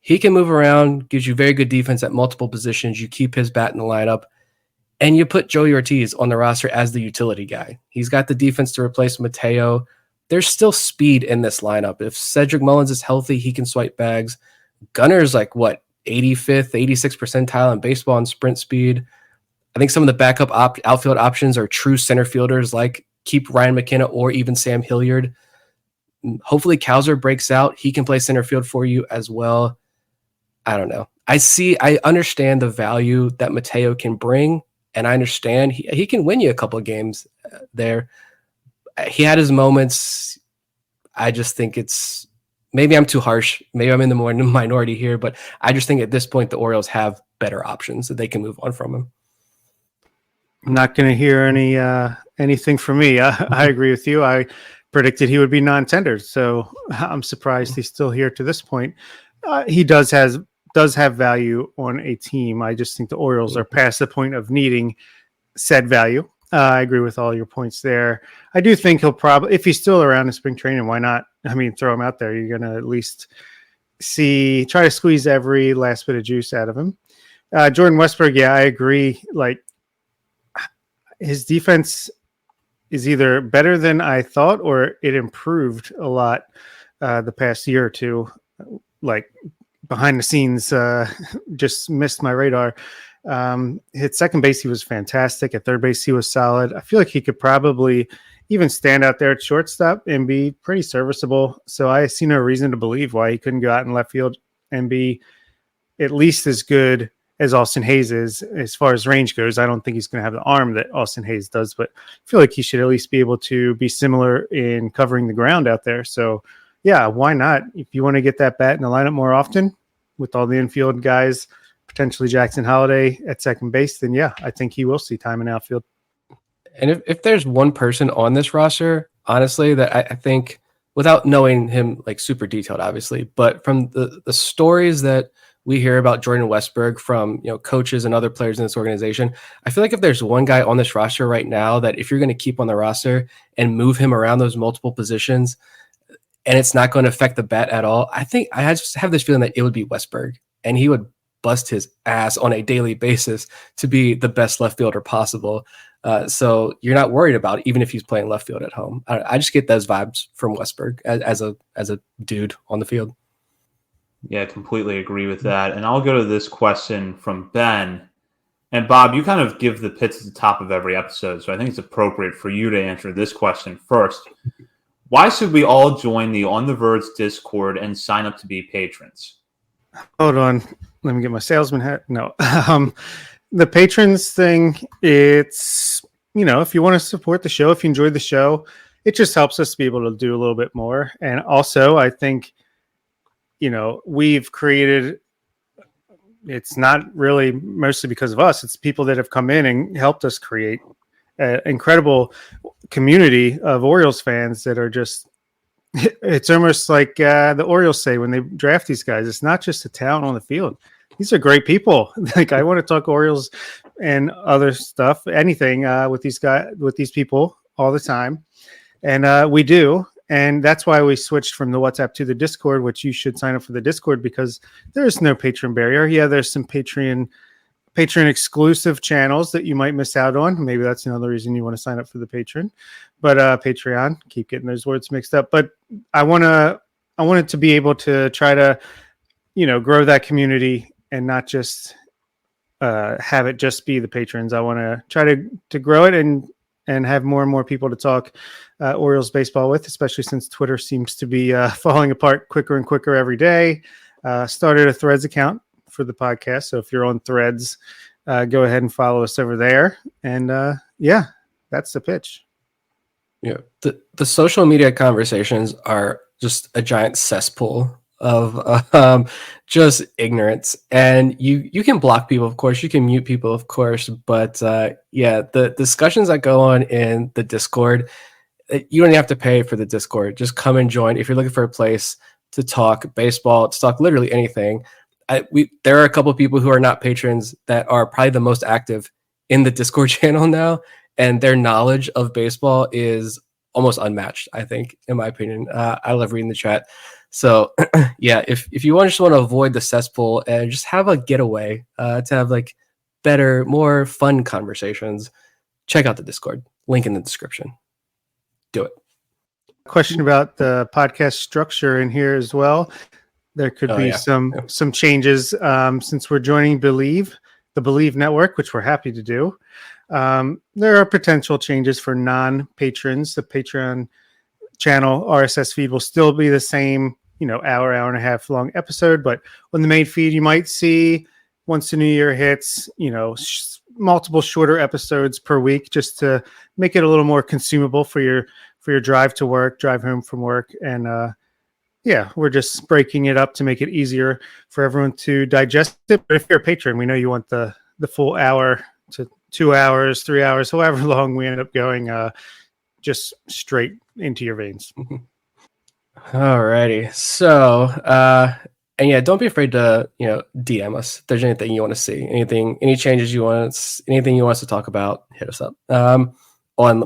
he can move around, gives you very good defense at multiple positions. You keep his bat in the lineup, and you put Joey Ortiz on the roster as the utility guy. He's got the defense to replace Mateo. There's still speed in this lineup. If Cedric Mullins is healthy, he can swipe bags. Gunner's 85th, 86th percentile in baseball and sprint speed. I think some of the backup outfield options are true center fielders like keep Ryan McKenna or even Sam Hilliard. Hopefully Kowser breaks out. He can play center field for you as well. I don't know. I understand the value that Mateo can bring, and I understand he can win you a couple of games there. He had his moments. I just think maybe I'm too harsh. Maybe I'm in the minority here, but I just think at this point the Orioles have better options that they can move on from him. I'm not going to hear anything from me. I agree with you. I predicted he would be non-tendered, so I'm surprised he's still here to this point. He does have value on a team. I just think the Orioles are past the point of needing said value. I agree with all your points there. I do think he'll probably, if he's still around in spring training, why not? I mean, throw him out there. You're going to at least try to squeeze every last bit of juice out of him. Jordan Westberg, I agree. Like, his defense is either better than I thought or it improved a lot the past year or two. Like, behind the scenes, just missed my radar. Hit second base, he was fantastic. At third base, he was solid. I feel like he could probably even stand out there at shortstop and be pretty serviceable. So I see no reason to believe why he couldn't go out in left field and be at least as good as Austin Hayes is as far as range goes. I don't think he's going to have the arm that Austin Hayes does, but I feel like he should at least be able to be similar in covering the ground out there. So yeah, why not? If you want to get that bat in the lineup more often with all the infield guys, potentially Jackson Holiday at second base, then yeah, I think he will see time in outfield. And if there's one person on this roster, honestly, that I think, without knowing him like super detailed, obviously, but from the stories that we hear about Jordan Westberg from coaches and other players in this organization, I feel like if there's one guy on this roster right now that if you're going to keep on the roster and move him around those multiple positions, and it's not going to affect the bat at all, I think I just have this feeling that it would be Westberg, and he would bust his ass on a daily basis to be the best left fielder possible. So you're not worried about it, even if he's playing left field at home. I just get those vibes from Westberg as a dude on the field. Yeah, completely agree with that. And I'll go to this question from Ben. And Bob, you kind of give the pits at the top of every episode, so I think it's appropriate for you to answer this question first. Why should we all join the On the Verge Discord and sign up to be patrons? Hold on. Let me get my salesman hat. No. The patrons thing, it's, if you want to support the show, if you enjoy the show, it just helps us be able to do a little bit more. And also, I think, we've created, it's not really mostly because of us, it's people that have come in and helped us create an incredible community of Orioles fans that are just, it's almost like the Orioles say when they draft these guys, it's not just a talent on the field. These are great people. Like, I want to talk Orioles and other stuff, anything with these guys, with these people all the time. And we do. And that's why we switched from the WhatsApp to the Discord, which you should sign up for the Discord because there's no patron barrier. Yeah, there's some Patreon exclusive channels that you might miss out on. Maybe that's another reason you want to sign up for the patron. But Patreon, keep getting those words mixed up. But I wanted to be able to try to, grow that community and not just have it just be the patrons. I want to try to grow it and have more and more people to talk Orioles baseball with, especially since Twitter seems to be falling apart quicker and quicker every day. Started a Threads account for the podcast. So if you're on Threads, go ahead and follow us over there. And yeah, that's the pitch. Yeah, the social media conversations are just a giant cesspool of just ignorance, and you can block people, of course, you can mute people, of course, but yeah, the discussions that go on in the Discord, you don't even have to pay for the Discord. Just come and join if you're looking for a place to talk baseball, to talk literally anything. There are a couple of people who are not patrons that are probably the most active in the Discord channel now, and their knowledge of baseball is almost unmatched, I think, in my opinion. I love reading the chat. So yeah, if you just want to avoid the cesspool and just have a getaway to have like better, more fun conversations, check out the Discord. Link in the description. Do it. Question about the podcast structure in here as well. There could be some changes since we're joining the Believe Network, which we're happy to do. There are potential changes for non-patrons. The Patreon channel RSS feed will still be the same, hour and a half long episode, but on the main feed, you might see once the new year hits, multiple shorter episodes per week, just to make it a little more consumable for your drive to work, drive home from work. And yeah, we're just breaking it up to make it easier for everyone to digest it. But if you're a patron, we know you want the full hour to 2 hours, 3 hours, however long we end up going, just straight into your veins. Alrighty. So, and yeah, don't be afraid to, DM us if there's anything you want to see, any changes you want, anything you want us to talk about, hit us up.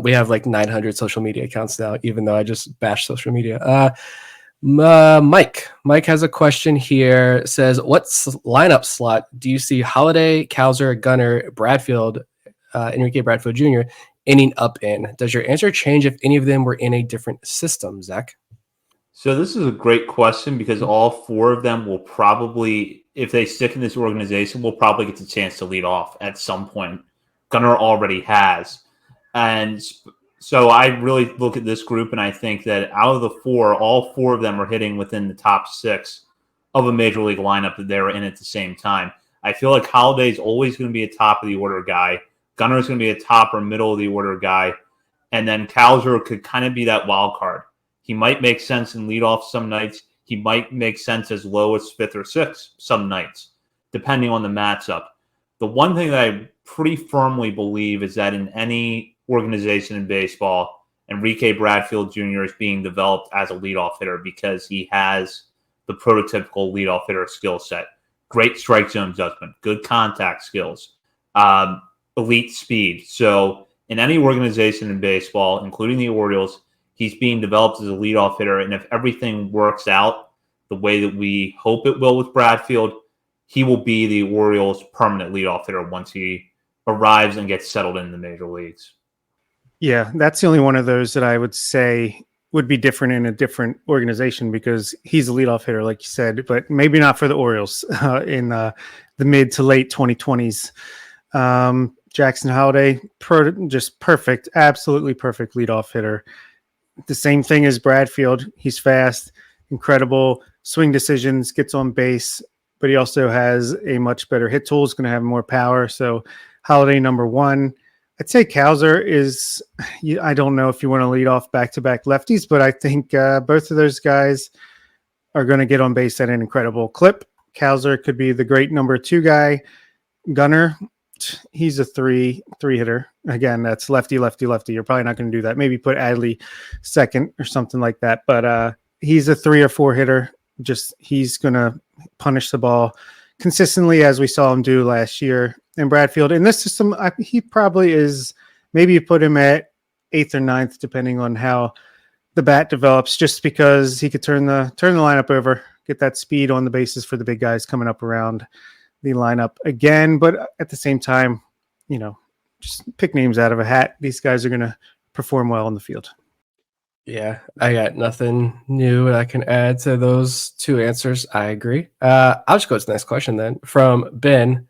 We have like 900 social media accounts now, even though I just bashed social media. Mike has a question here. It says, what lineup slot do you see Holiday, Cowser, Gunnar, Bradfield, Enrique Bradfield Jr. inning up in? Does your answer change if any of them were in a different system, Zach? So this is a great question because all four of them will probably, if they stick in this organization, will probably get the chance to lead off at some point. Gunnar already has. And so I really look at this group and I think that out of the four, all four of them are hitting within the top six of a major league lineup that they're in at the same time. I feel like Holiday is always going to be a top of the order guy. Gunnar is going to be a top or middle of the order guy. And then Cowser could kind of be that wild card. He might make sense in leadoff some nights. He might make sense as low as fifth or sixth some nights, depending on the matchup. The one thing that I pretty firmly believe is that in any organization in baseball, Enrique Bradfield Jr. is being developed as a leadoff hitter because he has the prototypical leadoff hitter skill set. Great strike zone judgment, good contact skills, elite speed. So in any organization in baseball, including the Orioles, he's being developed as a leadoff hitter. And if everything works out the way that we hope it will with Bradfield, he will be the Orioles' permanent leadoff hitter once he arrives and gets settled in the major leagues. Yeah, that's the only one of those that I would say would be different in a different organization because he's a leadoff hitter, like you said, but maybe not for the Orioles in the mid to late 2020s. Jackson Holiday, just perfect, absolutely perfect leadoff hitter. The same thing as Bradfield. He's fast, incredible swing decisions, gets on base, but he also has a much better hit tool. He's going to have more power. So Holiday number 1. I'd say Kowser is, I don't know if you want to lead off back-to-back lefties, but I think both of those guys are going to get on base at an incredible clip. Kowser could be the great number 2 guy. Gunnar, he's a three hitter. Again, that's lefty, lefty, lefty. You're probably not going to do that. Maybe put Adley second or something like that. But he's a 3 or 4 hitter. Just he's going to punish the ball consistently as we saw him do last year. And Bradfield, in this system, he probably is, maybe you put him at 8th or 9th, depending on how the bat develops, just because he could turn the lineup over, get that speed on the bases for the big guys coming up around the lineup again. But at the same time, just pick names out of a hat. These guys are going to perform well on the field. Yeah, I got nothing new I can add to those 2 answers. I agree. I'll just go to the next question then from Ben,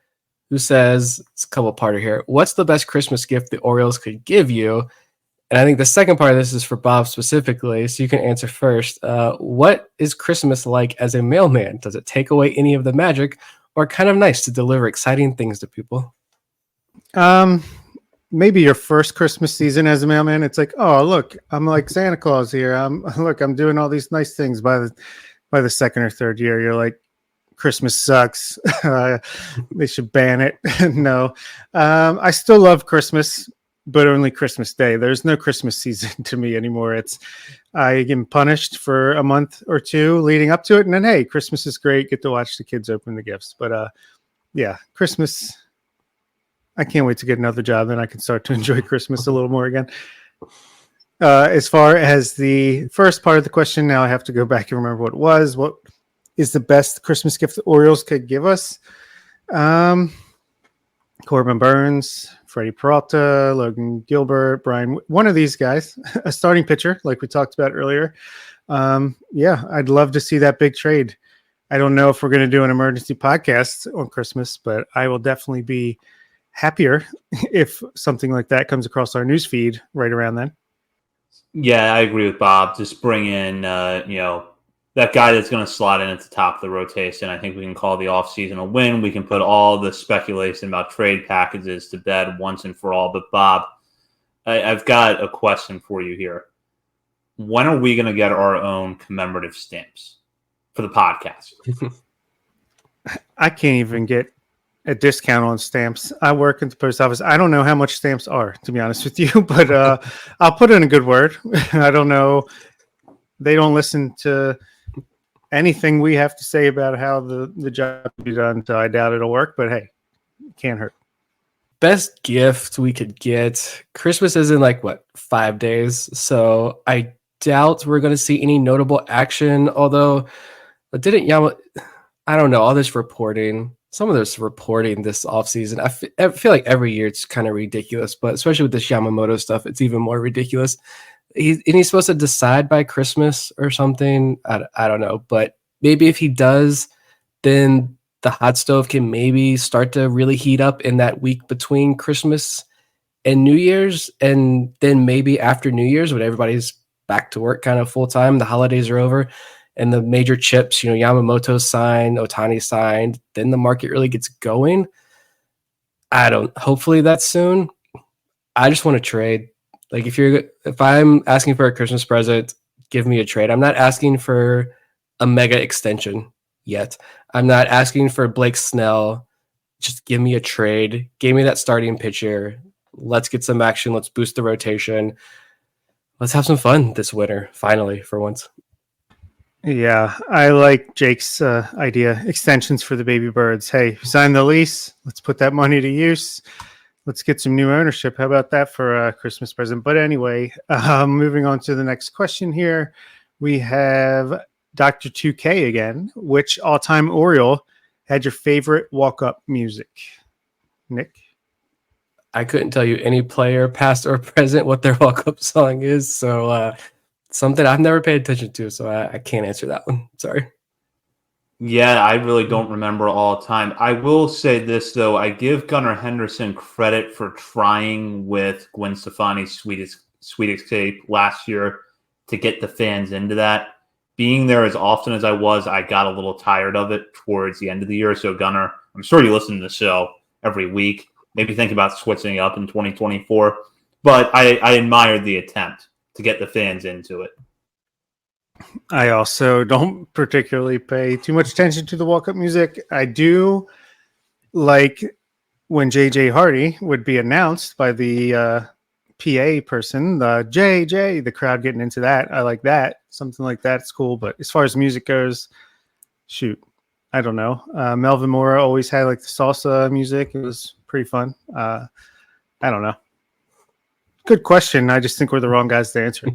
who says, it's a couple parter here. What's the best Christmas gift the Orioles could give you? And I think the second part of this is for Bob specifically, so you can answer first. What is Christmas like as a mailman? Does it take away any of the magic, or kind of nice to deliver exciting things to people? Maybe your first Christmas season as a mailman, it's like, oh, look, I'm like Santa Claus here. I'm doing all these nice things. By the second or third year, you're like, Christmas sucks. They should ban it. No, I still love Christmas, but only Christmas Day. There's no Christmas season to me anymore. I get punished for a month or 2 leading up to it, and then hey, Christmas is great. Get to watch the kids open the gifts. But yeah, Christmas. I can't wait to get another job, then I can start to enjoy Christmas a little more again. As far as the first part of the question, now I have to go back and remember what it was. What is the best Christmas gift the Orioles could give us? Corbin Burns, Freddie Peralta, Logan Gilbert, Brian, one of these guys, a starting pitcher, like we talked about earlier. Yeah, I'd love to see that big trade. I don't know if we're going to do an emergency podcast on Christmas, but I will definitely be happier if something like that comes across our news feed right around then. Yeah, I agree with Bob. Just bring in, that guy that's going to slot in at the top of the rotation. I think we can call the offseason a win. We can put all the speculation about trade packages to bed once and for all. But Bob, I've got a question for you here. When are we going to get our own commemorative stamps for the podcast? I can't even get a discount on stamps. I work at the post office. I don't know how much stamps are, to be honest with you, but I'll put in a good word. I don't know. They don't listen to anything we have to say about how the job will be done, so I doubt it'll work, but hey, it can't hurt. Best gift we could get. Christmas is in 5 days, so I doubt we're going to see any notable action, although I don't know, all this reporting, some of this reporting this offseason, I feel like every year it's kind of ridiculous, but especially with this Yamamoto stuff, it's even more ridiculous. He's supposed to decide by Christmas or something. I don't know, but maybe if he does, then the hot stove can maybe start to really heat up in that week between Christmas and New Year's. And then maybe after New Year's, when everybody's back to work kind of full time, the holidays are over, and the major chips, Yamamoto signed, Ohtani signed, then the market really gets going. Hopefully that's soon. I just want to trade. If I'm asking for a Christmas present, give me a trade. I'm not asking for a mega extension yet. I'm not asking for Blake Snell. Just give me a trade. Give me that starting pitcher. Let's get some action. Let's boost the rotation. Let's have some fun this winter, finally, for once. Yeah, I like Jake's idea. Extensions for the baby birds. Hey, sign the lease. Let's put that money to use. Let's get some new ownership. How about that for a Christmas present? But anyway, moving on to the next question here. We have Dr. 2K again. Which all-time Oriole had your favorite walk-up music? Nick? I couldn't tell you any player, past or present, what their walk-up song is. So something I've never paid attention to, so I can't answer that one. Sorry. Yeah, I really don't remember all the time. I will say this, though. I give Gunnar Henderson credit for trying with Gwen Stefani's Sweet Escape last year to get the fans into that. being there as often as I was, I got a little tired of it towards the end of the year. So, Gunnar, I'm sure you listen to the show every week. Maybe think about switching up in 2024. But I admired the attempt to get the fans into it. I also don't particularly pay too much attention to the walk-up music. I do like when JJ Hardy would be announced by the PA person, the JJ, the crowd getting into that. I like that. Something like that's cool. But as far as music goes, shoot, I don't know. Melvin Mora always had like the salsa music. It was pretty fun. I don't know. Good question. I just think we're the wrong guys to answer.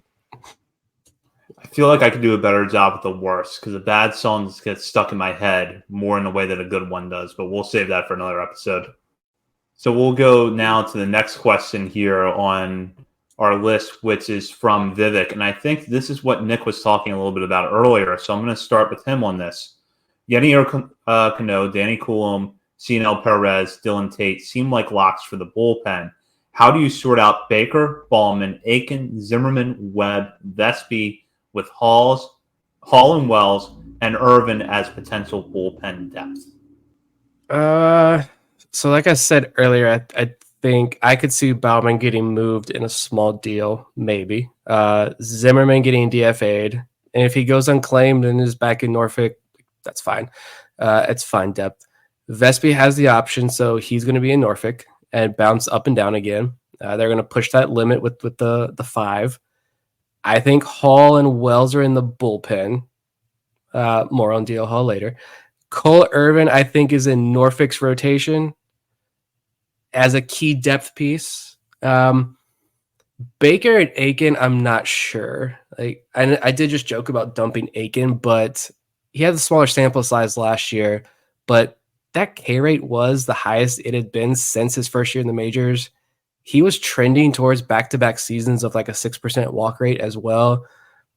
I feel like I could do a better job with the worst because the bad songs get stuck in my head more in the way that a good one does. But we'll save that for another episode. So we'll go now to the next question here on our list, which is from Vivek. And I think this is what Nick was talking a little bit about earlier. So I'm going to start with him on this. Yenny Cano, Danny Coulomb, Cianel Perez, Dylan Tate seem like locks for the bullpen. How do you sort out Baker, Ballman, Aiken, Zimmerman, Webb, Vespi with Hall and Wells, and Irvin as potential bullpen depth? So like I said earlier, I think I could see Bauman getting moved in a small deal, maybe. Zimmerman getting DFA'd. And if he goes unclaimed and is back in Norfolk, that's fine. It's fine depth. Vespi has the option, so he's going to be in Norfolk and bounce up and down again. They're going to push that limit with the 5. I think Hall and Wells are in the bullpen. More on DL Hall later. Cole Irvin, I think, is in Norfolk's rotation as a key depth piece. Baker and Aiken, I'm not sure. Like I did just joke about dumping Aiken, but he had the smaller sample size last year. But that K rate was the highest it had been since his first year in the majors. He was trending towards back-to-back seasons of like a 6% walk rate as well.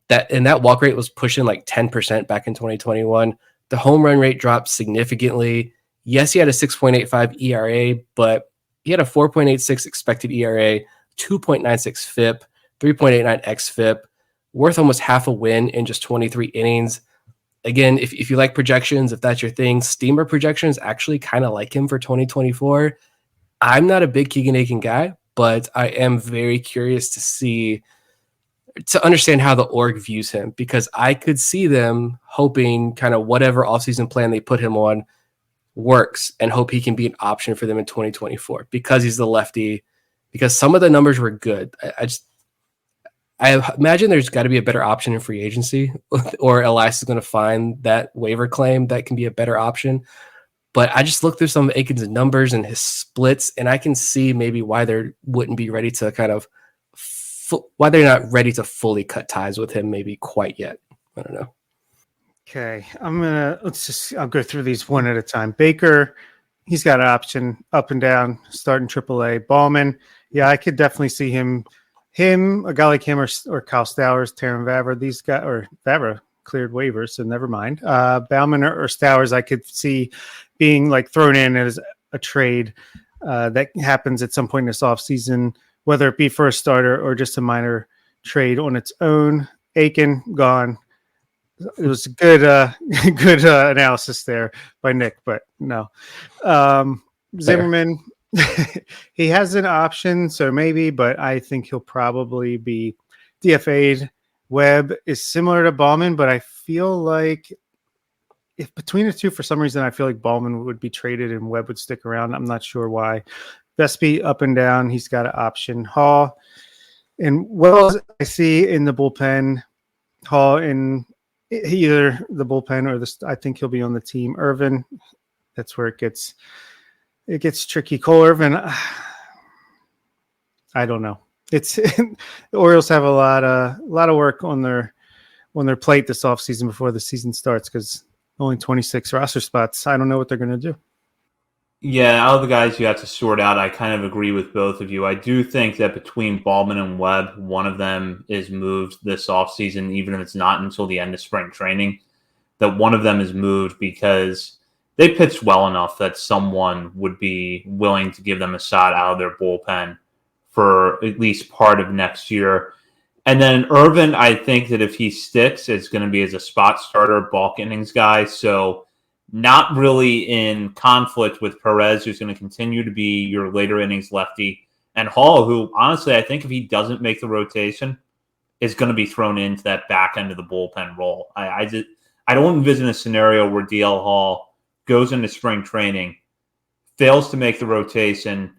That walk rate was pushing like 10% back in 2021. The home run rate dropped significantly. Yes, he had a 6.85 ERA, but he had a 4.86 expected ERA, 2.96 FIP, 3.89 xFIP, worth almost half a win in just 23 innings. Again, if you like projections, if that's your thing, Steamer projections actually kind of like him for 2024. I'm not a big Keegan Aiken guy, but I am very curious to understand how the org views him, because I could see them hoping kind of whatever offseason plan they put him on works and hope he can be an option for them in 2024 because he's the lefty, because some of the numbers were good. I imagine there's got to be a better option in free agency or Elias is going to find that waiver claim that can be a better option. But I just looked through some of Aiken's numbers and his splits, and I can see maybe why they wouldn't be ready to kind of why they're not ready to fully cut ties with him maybe quite yet. I don't know. Okay, I'll go through these one at a time. Baker, he's got an option up and down, starting AAA. Ballman, yeah, I could definitely see him, a guy like him or Kyle Stowers, Taron Vavra, these guys, or Vavra cleared waivers, so never mind. Bauman or Stowers, I could see being like thrown in as a trade that happens at some point in this offseason, whether it be for a starter or just a minor trade on its own. Aiken, gone. It was a good analysis there by Nick, but no. Zimmerman, he has an option, so maybe, but I think he'll probably be DFA'd. Webb is similar to Ballman, but I feel like if between the two, for some reason, I feel like Ballman would be traded and Webb would stick around. I'm not sure why. Vespi up and down. He's got an option. Hall and Wells, I see in the bullpen. Hall in either the bullpen or I think he'll be on the team. Irvin, that's where it gets tricky. Cole Irvin, I don't know. It's the Orioles have a lot of work on their plate this offseason before the season starts because only 26 roster spots. I don't know what they're going to do. Yeah, out of the guys you have to sort out, I kind of agree with both of you. I do think that between Ballman and Webb, one of them is moved this offseason, even if it's not until the end of spring training, that one of them is moved because they pitched well enough that someone would be willing to give them a shot out of their bullpen for at least part of next year. And then Irvin, I think that if he sticks, it's going to be as a spot starter, bulk innings guy. So not really in conflict with Perez, who's going to continue to be your later innings lefty, and Hall, who honestly I think if he doesn't make the rotation, is going to be thrown into that back end of the bullpen role. I don't envision a scenario where DL Hall goes into spring training, fails to make the rotation,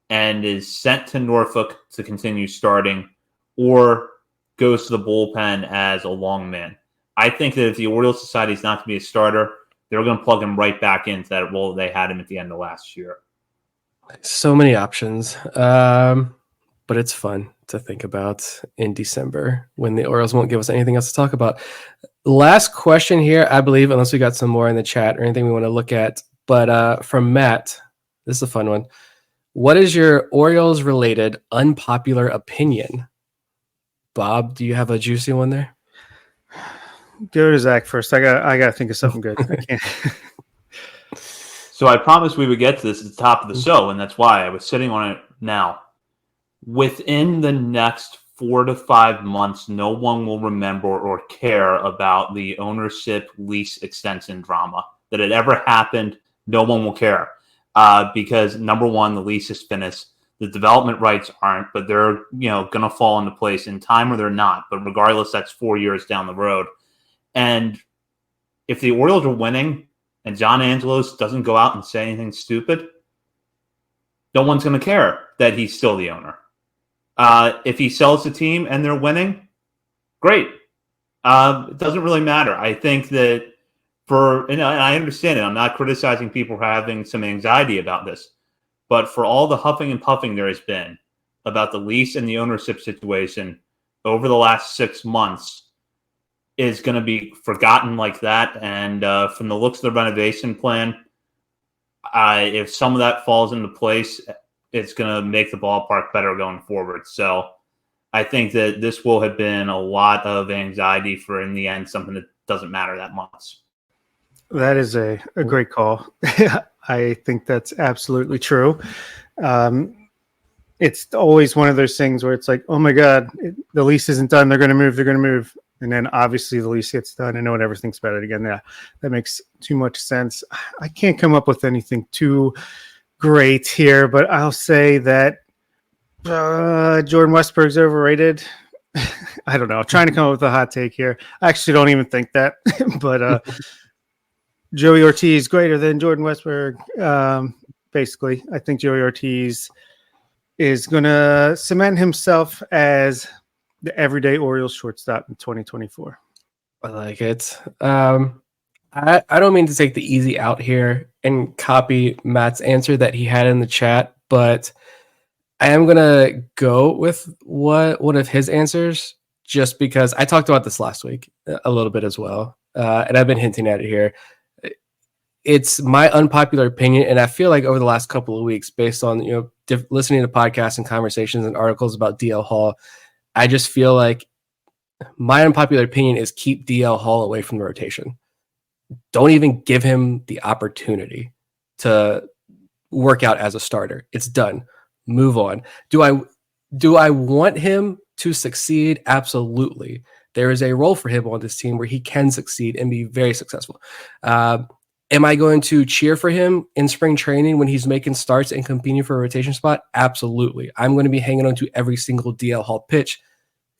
and is sent to Norfolk to continue starting, or goes to the bullpen as a long man. I think that if the Orioles decide he's not to be a starter, they're going to plug him right back into that role they had him at the end of last year. So many options, but it's fun to think about in December when the Orioles won't give us anything else to talk about. Last question here, I believe, unless we got some more in the chat or anything we want to look at, but from Matt, this is a fun one. What is your Orioles-related unpopular opinion? Bob, do you have a juicy one there? Go to Zach first. I got to think of something good. I can't. So I promised we would get to this at the top of the show, and that's why I was sitting on it now. Within the next 4 to 5 months, no one will remember or care about the ownership lease extension drama that had ever happened. No one will care because number one, the lease is finished. The development rights aren't, but they're going to fall into place in time or they're not. But regardless, that's 4 years down the road. And if the Orioles are winning and John Angelos doesn't go out and say anything stupid, no one's going to care that he's still the owner. If he sells the team and they're winning, great. It doesn't really matter. I think that and I understand it. I'm not criticizing people for having some anxiety about this. But for all the huffing and puffing there has been about the lease and the ownership situation over the last 6 months is going to be forgotten like that. And from the looks of the renovation plan, if some of that falls into place, it's going to make the ballpark better going forward. So I think that this will have been a lot of anxiety for, in the end, something that doesn't matter that much. That is a great call. I think that's absolutely true. It's always one of those things where it's like, oh my God, the lease isn't done. They're going to move. And then obviously the lease gets done and no one ever thinks about it again. Yeah, that makes too much sense. I can't come up with anything too great here, but I'll say that Jordan Westburg's overrated. I don't know. I'm trying to come up with a hot take here. I actually don't even think that, but Joey Ortiz greater than Jordan Westburg. Basically, I think Joey Ortiz is going to cement himself as the everyday Orioles shortstop in 2024. I like it. I don't mean to take the easy out here and copy Matt's answer that he had in the chat, but I am going to go with one of his answers just because I talked about this last week a little bit as well, and I've been hinting at it here. It's my unpopular opinion, and I feel like over the last couple of weeks, based on listening to podcasts and conversations and articles about DL Hall, I just feel like my unpopular opinion is keep DL Hall away from the rotation. Don't even give him the opportunity to work out as a starter. It's done. Move on. Do I want him to succeed? Absolutely. There is a role for him on this team where he can succeed and be very successful. Am I going to cheer for him in spring training when he's making starts and competing for a rotation spot? Absolutely. I'm going to be hanging on to every single DL Hall pitch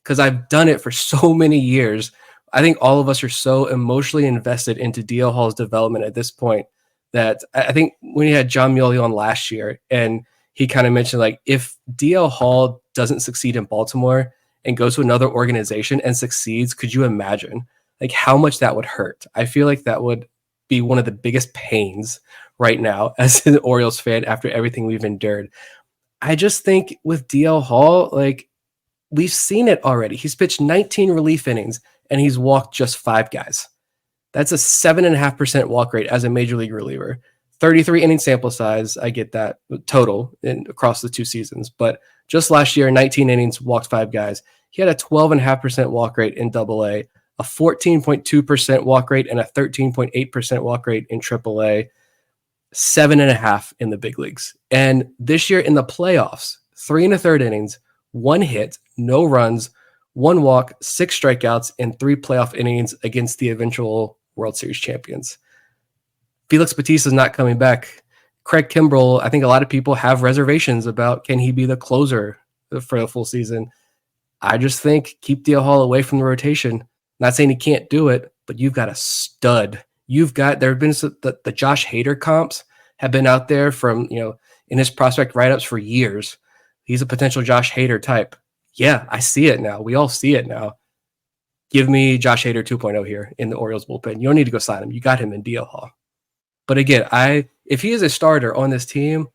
because I've done it for so many years. I think all of us are so emotionally invested into DL Hall's development at this point that I think when he had John Muley on last year and he kind of mentioned like if DL Hall doesn't succeed in Baltimore and goes to another organization and succeeds, could you imagine like how much that would hurt? I feel like that would be one of the biggest pains right now as an Orioles fan after everything we've endured. I just think with DL Hall, like we've seen it already. He's pitched 19 relief innings and he's walked just 5 guys. That's a 7.5% walk rate as a major league reliever. 33 inning sample size. I get that total across the 2 seasons, but just last year, 19 innings, walked 5 guys. He had a 12.5% walk rate in AA, a 14.2% walk rate, and a 13.8% walk rate in AAA, 7.5 in the big leagues. And this year in the playoffs, 3 1/3 innings, 1 hit, no runs, 1 walk, 6 strikeouts, and 3 playoff innings against the eventual World Series champions. Felix Bautista's not coming back. Craig Kimbrell, I think a lot of people have reservations about, can he be the closer for a full season? I just think keep DL Hall away from the rotation. Not saying he can't do it, but you've got a stud. There have been the Josh Hader comps have been out there from, in his prospect write-ups for years. He's a potential Josh Hader type. Yeah, I see it now. We all see it now. Give me Josh Hader 2.0 here in the Orioles bullpen. You don't need to go sign him. You got him in DL Hall. But again, if he is a starter on this team,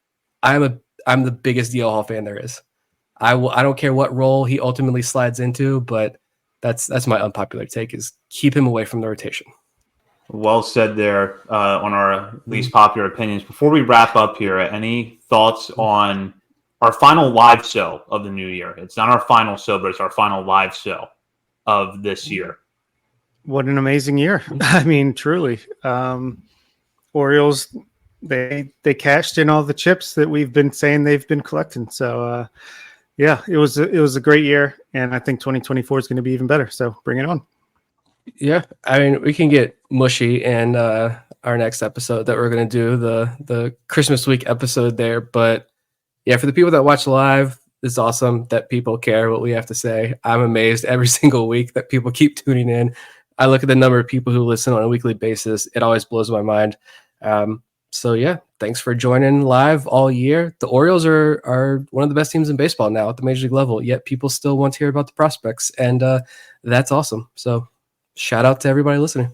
I'm the biggest DL Hall fan there is. I don't care what role he ultimately slides into, but that's my unpopular take, is keep him away from the rotation. Well said there on our least popular opinions. Before we wrap up here, any thoughts on our final live show of the new year? It's not our final show, but it's our final live show of this year. What an amazing year. I mean, truly. Orioles, they cashed in all the chips that we've been saying they've been collecting. So, yeah, it was a great year, and I think 2024 is going to be even better. So bring it on. Yeah, I mean, we can get mushy in our next episode that we're going to do, the Christmas week episode there. But yeah, for the people that watch live, it's awesome that people care what we have to say. I'm amazed every single week that people keep tuning in. I look at the number of people who listen on a weekly basis. It always blows my mind. So yeah, thanks for joining live all year. The Orioles are one of the best teams in baseball now at the major league level, yet people still want to hear about the prospects, and that's awesome. So shout out to everybody listening.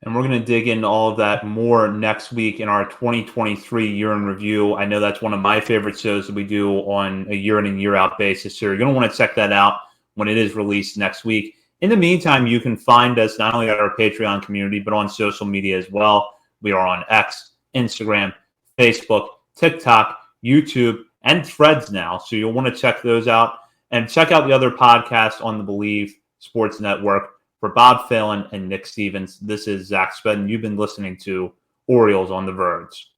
And we're going to dig into all of that more next week in our 2023 year in review. I know that's one of my favorite shows that we do on a year in and year out basis. So you're going to want to check that out when it is released next week. In the meantime, you can find us not only at our Patreon community, but on social media as well. We are on X, Instagram, Facebook, TikTok, YouTube, and Threads now. So you'll want to check those out, and check out the other podcasts on the Believe Sports Network. For Bob Phelan and Nick Stevens, this is Zach Spedden. You've been listening to Orioles on the Verge.